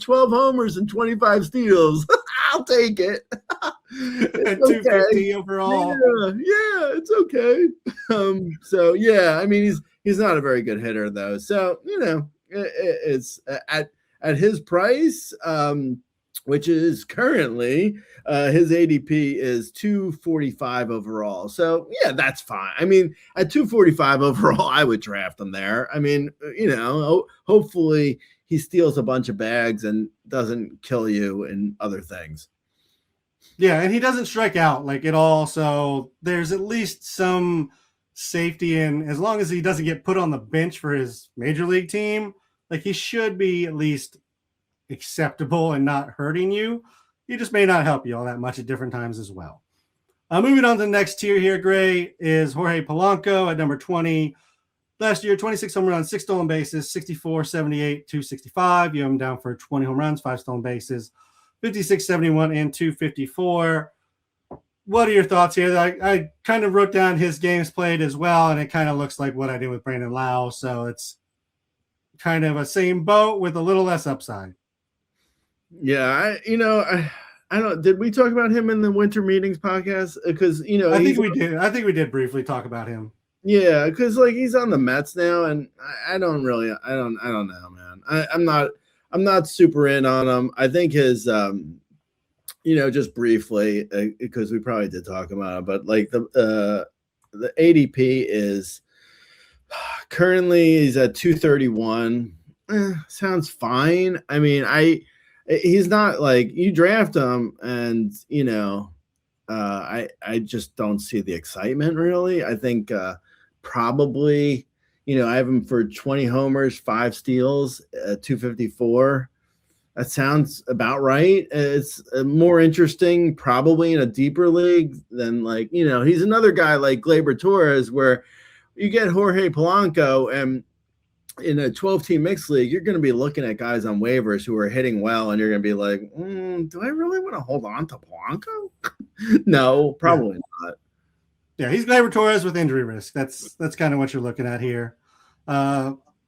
12 homers and 25 steals. I'll take it. It's 250 overall. Yeah, it's okay. So yeah, I mean he's not a very good hitter though. So it's at his price, which is currently his ADP is 245 overall. So yeah, that's fine. I mean, at 245 overall, I would draft him there. I mean, hopefully he steals a bunch of bags and doesn't kill you and other things. Yeah, and he doesn't strike out like at all. So there's at least some safety in as long as he doesn't get put on the bench for his major league team. Like he should be at least acceptable and not hurting you. He just may not help you all that much at different times as well. Moving on to the next tier here, Gray, is Jorge Polanco at number 20. Last year, 26 home runs, 6 stolen bases, 64, 78, 265. You have him down for 20 home runs, 5 stolen bases, 56, 71, and 254. What are your thoughts here? I kind of wrote down his games played as well, and it kind of looks like what I did with Brandon Lau. So it's kind of a same boat with a little less upside. Yeah, I don't. Did we talk about him in the winter meetings podcast? Because I think we did. I think we did briefly talk about him. Yeah, because like he's on the Mets now, and I don't know, man. I'm not super in on him. I think his just briefly because we probably did talk about it, but like the ADP is currently he's at 231. Sounds fine. I mean, he's not like you draft him, and I just don't see the excitement really. I think probably I have him for 20 homers, 5 steals, 254. That sounds about right. It's more interesting probably in a deeper league than he's another guy like Gleyber Torres where you get Jorge Polanco, and in a 12-team mixed league, you're going to be looking at guys on waivers who are hitting well, and you're going to be like, do I really want to hold on to Polanco? No, probably not. Yeah, he's Gleyber Torres with injury risk. That's kind of what you're looking at here.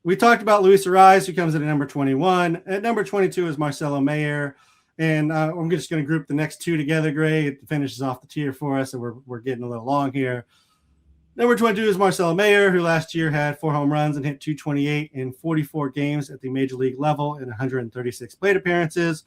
We talked about Luis Ariz, who comes in at number 21. At number 22 is Marcelo Mayer. And I'm just going to group the next two together, Gray. It finishes off the tier for us, and we're getting a little long here. Number 22 is Marcelo Mayer, who last year had 4 home runs and hit 228 in 44 games at the major league level in 136 plate appearances.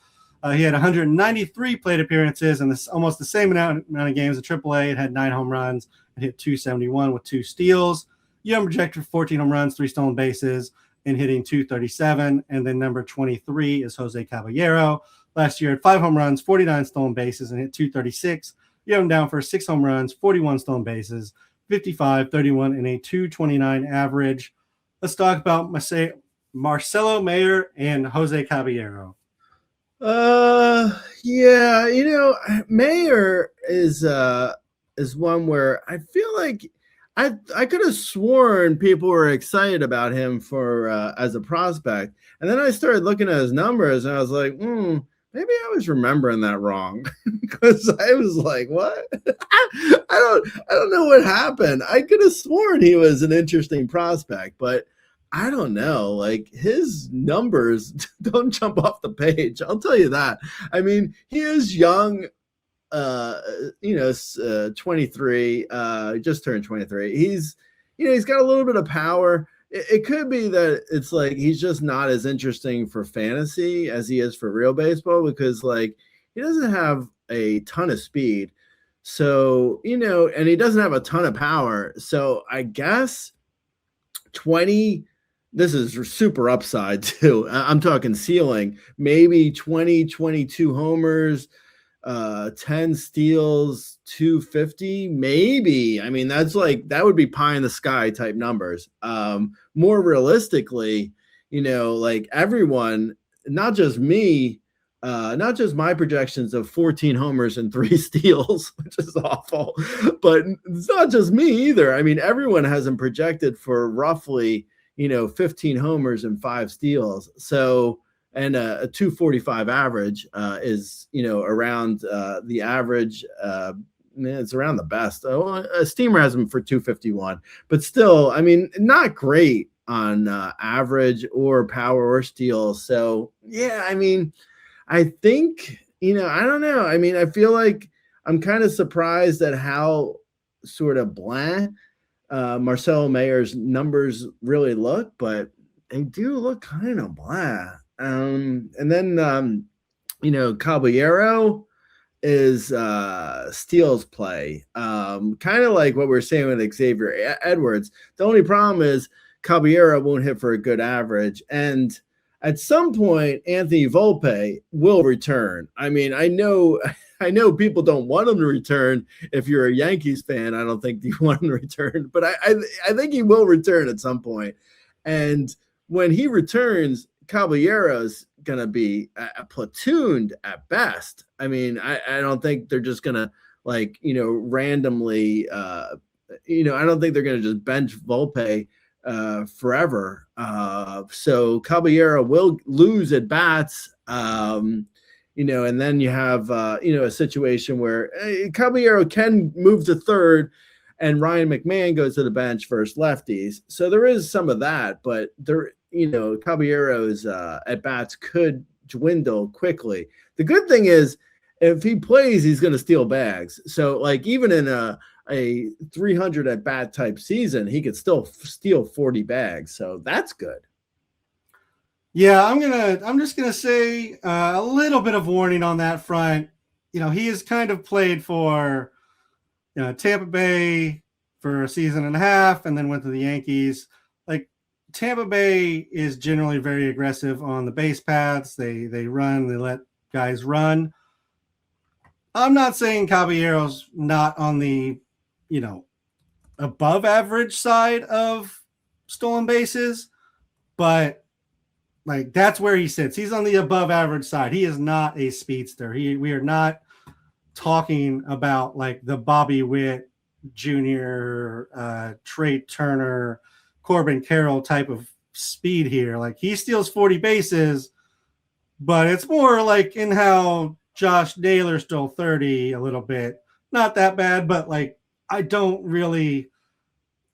He had 193 plate appearances and almost the same amount of games at AAA. It had 9 home runs and hit 271 with 2 steals. Young projected 14 home runs, 3 stolen bases, and hitting 237. And then number 23 is Jose Caballero. Last year had 5 home runs, 49 stolen bases, and hit 236. Young down for 6 home runs, 41 stolen bases, 55, 31, and a 229 average. Let's talk about Marcelo Mayer and Jose Caballero. Yeah, Mayer is one where I feel like I could have sworn people were excited about him for as a prospect, and then I started looking at his numbers, and I was like, maybe I was remembering that wrong because I was like, what? I don't know what happened. I could have sworn he was an interesting prospect, but I don't know. Like his numbers don't jump off the page. I'll tell you that. I mean, he is young, 23, just turned 23. He's got a little bit of power. It could be that it's like he's just not as interesting for fantasy as he is for real baseball because like he doesn't have a ton of speed. So, and he doesn't have a ton of power. So I guess 20, this is super upside too. I'm talking ceiling, maybe 20, 22 homers, 10 steals, 250, maybe. I mean, that would be pie in the sky type numbers. More realistically, like everyone, not just me, not just my projections of 14 homers and 3 steals, which is awful, but it's not just me either. I mean, everyone has him projected for roughly, 15 homers and 5 steals. So, and a 245 average is, around the average. It's around the best. Steamer has him for 251, but still, I mean, not great on average or power or steals. So, yeah, I mean, I think, I don't know. I mean, I feel like I'm kind of surprised at how sort of bland Marcelo Mayer's numbers really look, but they do look kind of bland. And then, Caballero is steals play, kind of like what we're saying with Xavier Edwards. The only problem is Caballero won't hit for a good average. And at some point, Anthony Volpe will return. I mean, I know people don't want him to return. If you're a Yankees fan, I don't think you want him to return, but I think he will return at some point. And when he returns, Caballero's going to be platooned at best. I mean, I don't think they're just going to randomly, I don't think they're going to just bench Volpe forever. So Caballero will lose at bats, and then you have, a situation where Caballero can move to third and Ryan McMahon goes to the bench versus lefties. So there is some of that, but there, Caballero's at bats could dwindle quickly. The good thing is, if he plays, he's going to steal bags. So, like, even in a 300 at bat type season, he could still steal 40 bags. So that's good. Yeah, I'm just gonna say a little bit of warning on that front. He has kind of played for Tampa Bay for a season and a half, and then went to the Yankees. Like, Tampa Bay is generally very aggressive on the base paths. They run, they let guys run. I'm not saying Caballero's not on the above average side of stolen bases, but like, that's where he sits. He's on the above average side. He is not a speedster. We are not talking about like the Bobby Witt Jr., Trey Turner, Corbin Carroll type of speed here. Like, he steals 40 bases, but it's more like in how Josh Naylor stole 30 a little bit. Not that bad, but like, I don't really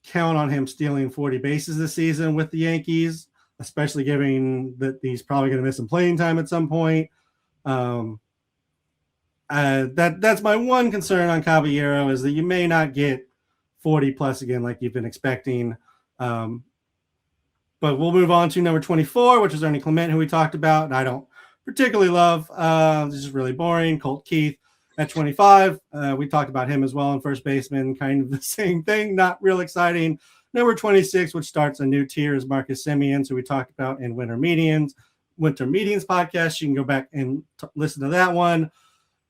count on him stealing 40 bases this season with the Yankees, especially given that he's probably going to miss some playing time at some point. That's my one concern on Caballero, is that you may not get 40 plus again like you've been expecting. But we'll move on to number 24, which is Ernie Clement, who we talked about, and I don't particularly love. This is really boring. Colt Keith at 25. We talked about him as well in first baseman, kind of the same thing, not real exciting. Number 26, which starts a new tier, is Marcus Semien, who we talked about in Winter Meetings podcast. You can go back and listen to that one.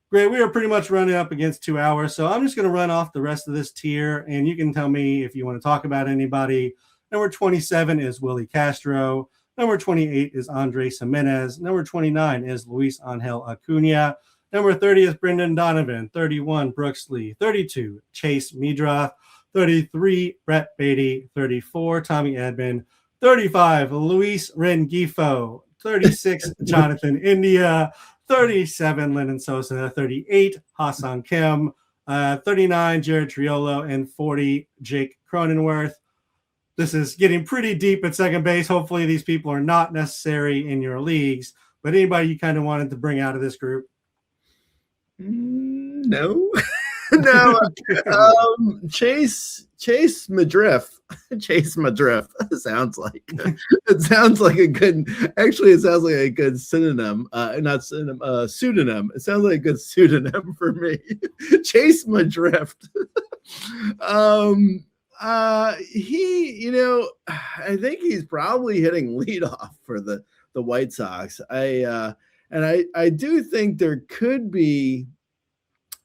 Great. We are pretty much running up against 2 hours, so I'm just going to run off the rest of this tier, and you can tell me if you want to talk about anybody. Number 27 is Willie Castro. Number 28 is Andres Jimenez. Number 29 is Luis Angel Acuna. Number 30 is Brendan Donovan. 31, Brooks Lee. 32, Chase Medrath. 33, Brett Beatty. 34, Tommy Edman. 35, Luis Rengifo. 36, Jonathan India. 37, Lennon Sosa. 38, Hassan Kim. 39, Jared Triolo. And 40, Jake Cronenworth. This is getting pretty deep at second base. Hopefully these people are not necessary in your leagues. But anybody you kind of wanted to bring out of this group? No. No. Chase Madriff. Chase Madriff sounds like it sounds like a good. Actually, it sounds like a good synonym. Not synonym. Pseudonym. It sounds like a good pseudonym for me. Chase Madriff. I think he's probably hitting leadoff for the White Sox. I do think there could be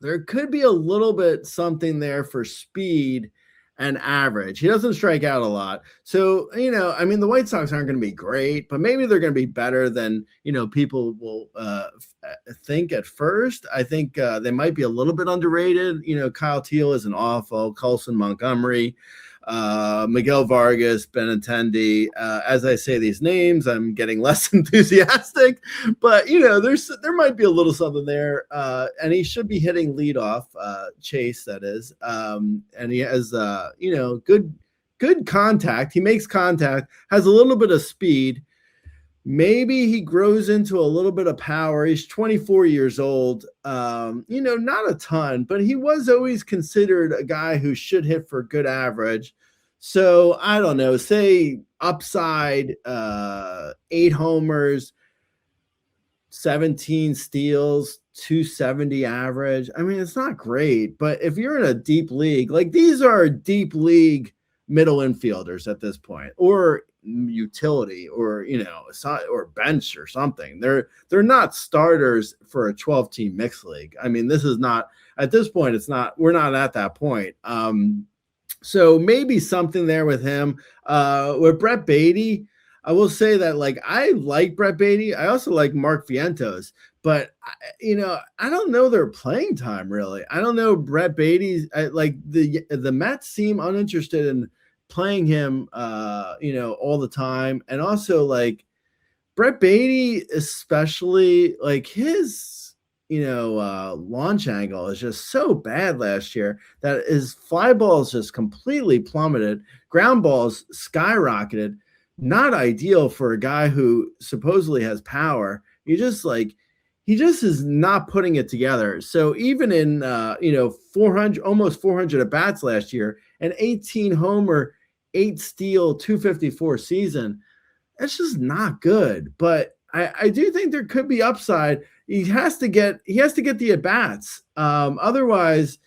a little bit something there for speed and average. He doesn't strike out a lot. So, the White Sox aren't going to be great, but maybe they're going to be better than, people will think at first. I think they might be a little bit underrated. Kyle Teal isn't awful. Colson Montgomery, Miguel Vargas, Benintendi. As I say these names, I'm getting less enthusiastic, but there might be a little something there. And he should be hitting leadoff, Chase, that is. And he has good contact. He makes contact, has a little bit of speed. Maybe he grows into a little bit of power. He's 24 years old. Not a ton, but he was always considered a guy who should hit for good average. So I don't know, say upside, 8 homers, 17 steals, 270 average. I mean, it's not great, but if you're in a deep league, like these are deep league middle infielders at this point, or utility, or or bench or something. They're not starters for a 12-team mixed league. I mean, this is not, at this point, we're not at that point. So maybe something there with him. With Brett Beatty, I will say that, like, I like Brett Beatty. I also like Mark Vientos, but I don't know their playing time really. I don't know Brett Beatty's. The Mets seem uninterested in playing him, all the time. And also, like, Brett Beatty, especially, like, his, launch angle is just so bad last year that his fly balls just completely plummeted. Ground balls skyrocketed. not ideal for a guy who supposedly has power. He just is not putting it together. So even in 400, almost 400 at bats last year, an 18 homer, 8 steal, 254 season, that's just not good. But I do think there could be upside. He has to get the at bats. Otherwise,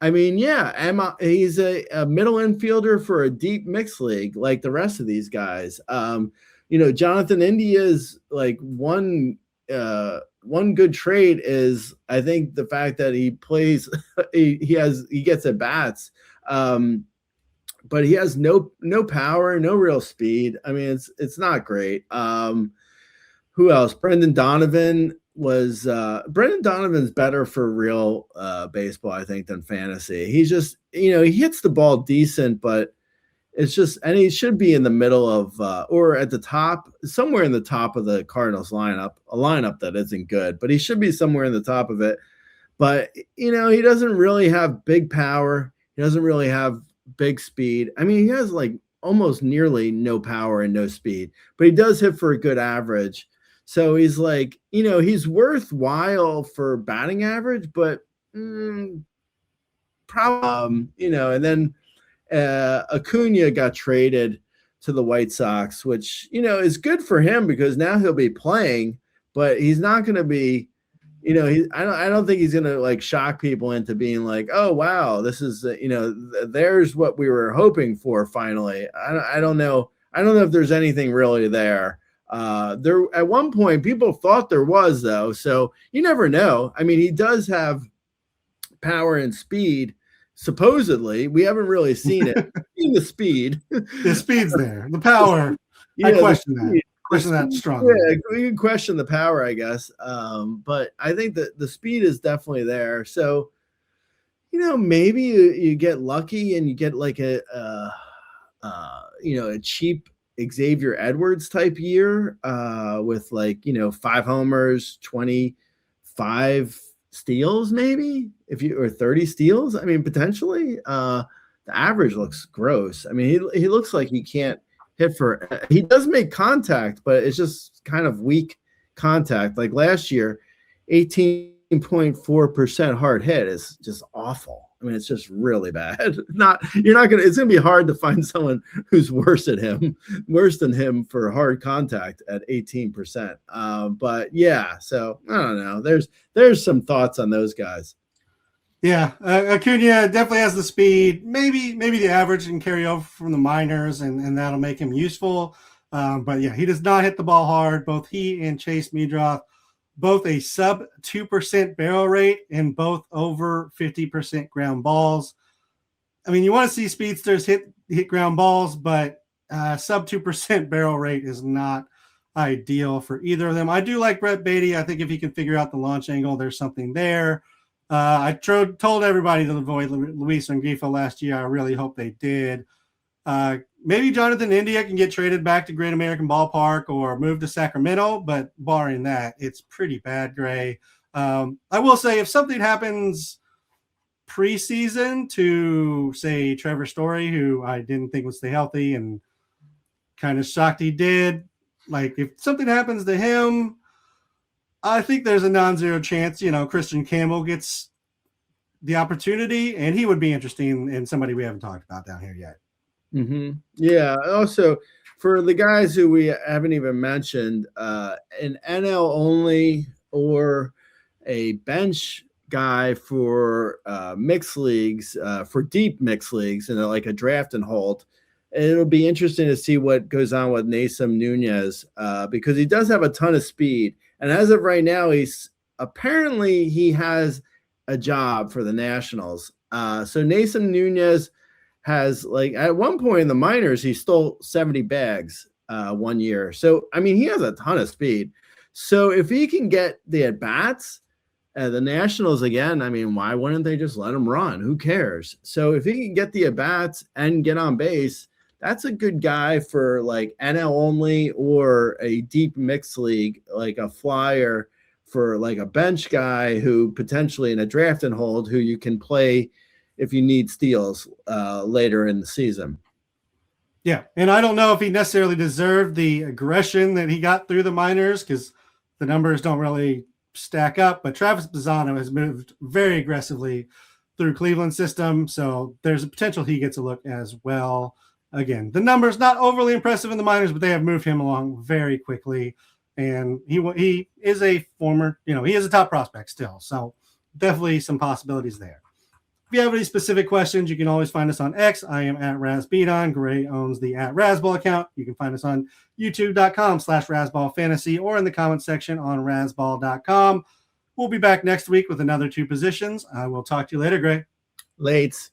I mean, yeah, he's a middle infielder for a deep mixed league like the rest of these guys. Jonathan India's like one good trait is, I think, the fact that he plays, he gets at bats, but he has no power, no real speed. I mean, it's not great. Who else? Brendan Donovan's better for real baseball, I think, than fantasy. He's just, he hits the ball decent, but it's just, and he should be in the middle of or at the top, somewhere in the top of the Cardinals lineup, a lineup that isn't good, but he should be somewhere in the top of it. But, he doesn't really have big power. He doesn't really have big speed. I mean, he has like almost nearly no power and no speed, but he does hit for a good average. So he's like, he's worthwhile for batting average, but probably, and then Acuna got traded to the White Sox, which, is good for him because now he'll be playing, but he's not going to be, I don't think he's going to like shock people into being like, oh, wow, this is, there's what we were hoping for finally. I don't know. I don't know if there's anything really there. There at one point people thought there was, though, so you never know. I mean, he does have power and speed. Supposedly, we haven't really seen it. Seen the speed. The speed's there. The power. I question that. Question that strongly. Yeah, we can question the power, I guess. But I think that the speed is definitely there. So, maybe you get lucky and you get like a cheap Xavier Edwards type year with 5 homers, 25 steals, maybe or 30 steals. I mean, potentially. The average looks gross. I mean, he looks like he can't hit he does make contact, but it's just kind of weak contact. Like last year, 18.4% hard hit is just awful. I mean, it's just really bad. It's gonna be hard to find someone who's worse than him for hard contact at 18%. But yeah, so I don't know. There's some thoughts on those guys. Yeah, Acuna definitely has the speed. Maybe the average can carry over from the minors, and that'll make him useful. But yeah, he does not hit the ball hard. Both he and Chase Meadroth, both a sub 2% barrel rate and both over 50% ground balls. I mean, you want to see speedsters hit ground balls, but sub 2% barrel rate is not ideal for either of them. I do like Brett Beatty. I think if he can figure out the launch angle, there's something there. I told everybody to avoid Luis Rengifo last year. I really hope they did. Maybe Jonathan India can get traded back to Great American Ballpark or move to Sacramento, but barring that, it's pretty bad, Gray. I will say if something happens preseason to, say, Trevor Story, who I didn't think would stay healthy and kind of shocked he did, like if something happens to him, I think there's a non-zero chance, Christian Campbell gets the opportunity, and he would be interesting in somebody we haven't talked about down here yet. Mm-hmm. Yeah. Also, for the guys who we haven't even mentioned, an NL only or a bench guy for mixed leagues, for deep mixed leagues, and like a draft and hold. It'll be interesting to see what goes on with Nason Nunez because he does have a ton of speed. And as of right now, he has a job for the Nationals. So Nason Nunez has, like, at one point in the minors, he stole 70 bags 1 year. So, I mean, he has a ton of speed. So if he can get the at-bats, the Nationals, again, I mean, why wouldn't they just let him run? Who cares? So if he can get the at-bats and get on base, that's a good guy for like NL only or a deep mixed league, like a flyer for like a bench guy who potentially in a draft and hold who you can play if you need steals later in the season. Yeah, and I don't know if he necessarily deserved the aggression that he got through the minors because the numbers don't really stack up. But Travis Bassano has moved very aggressively through Cleveland's system, so there's a potential he gets a look as well. Again, the numbers not overly impressive in the minors, but they have moved him along very quickly. And he is a former, he is a top prospect still, so definitely some possibilities there. If you have any specific questions, you can always find us on X. I am at RazBeaton. Gray owns the at Razball account. You can find us on youtube.com/RazballFantasy or in the comments section on Razball.com. We'll be back next week with another 2 positions. I will talk to you later, Gray. Lates.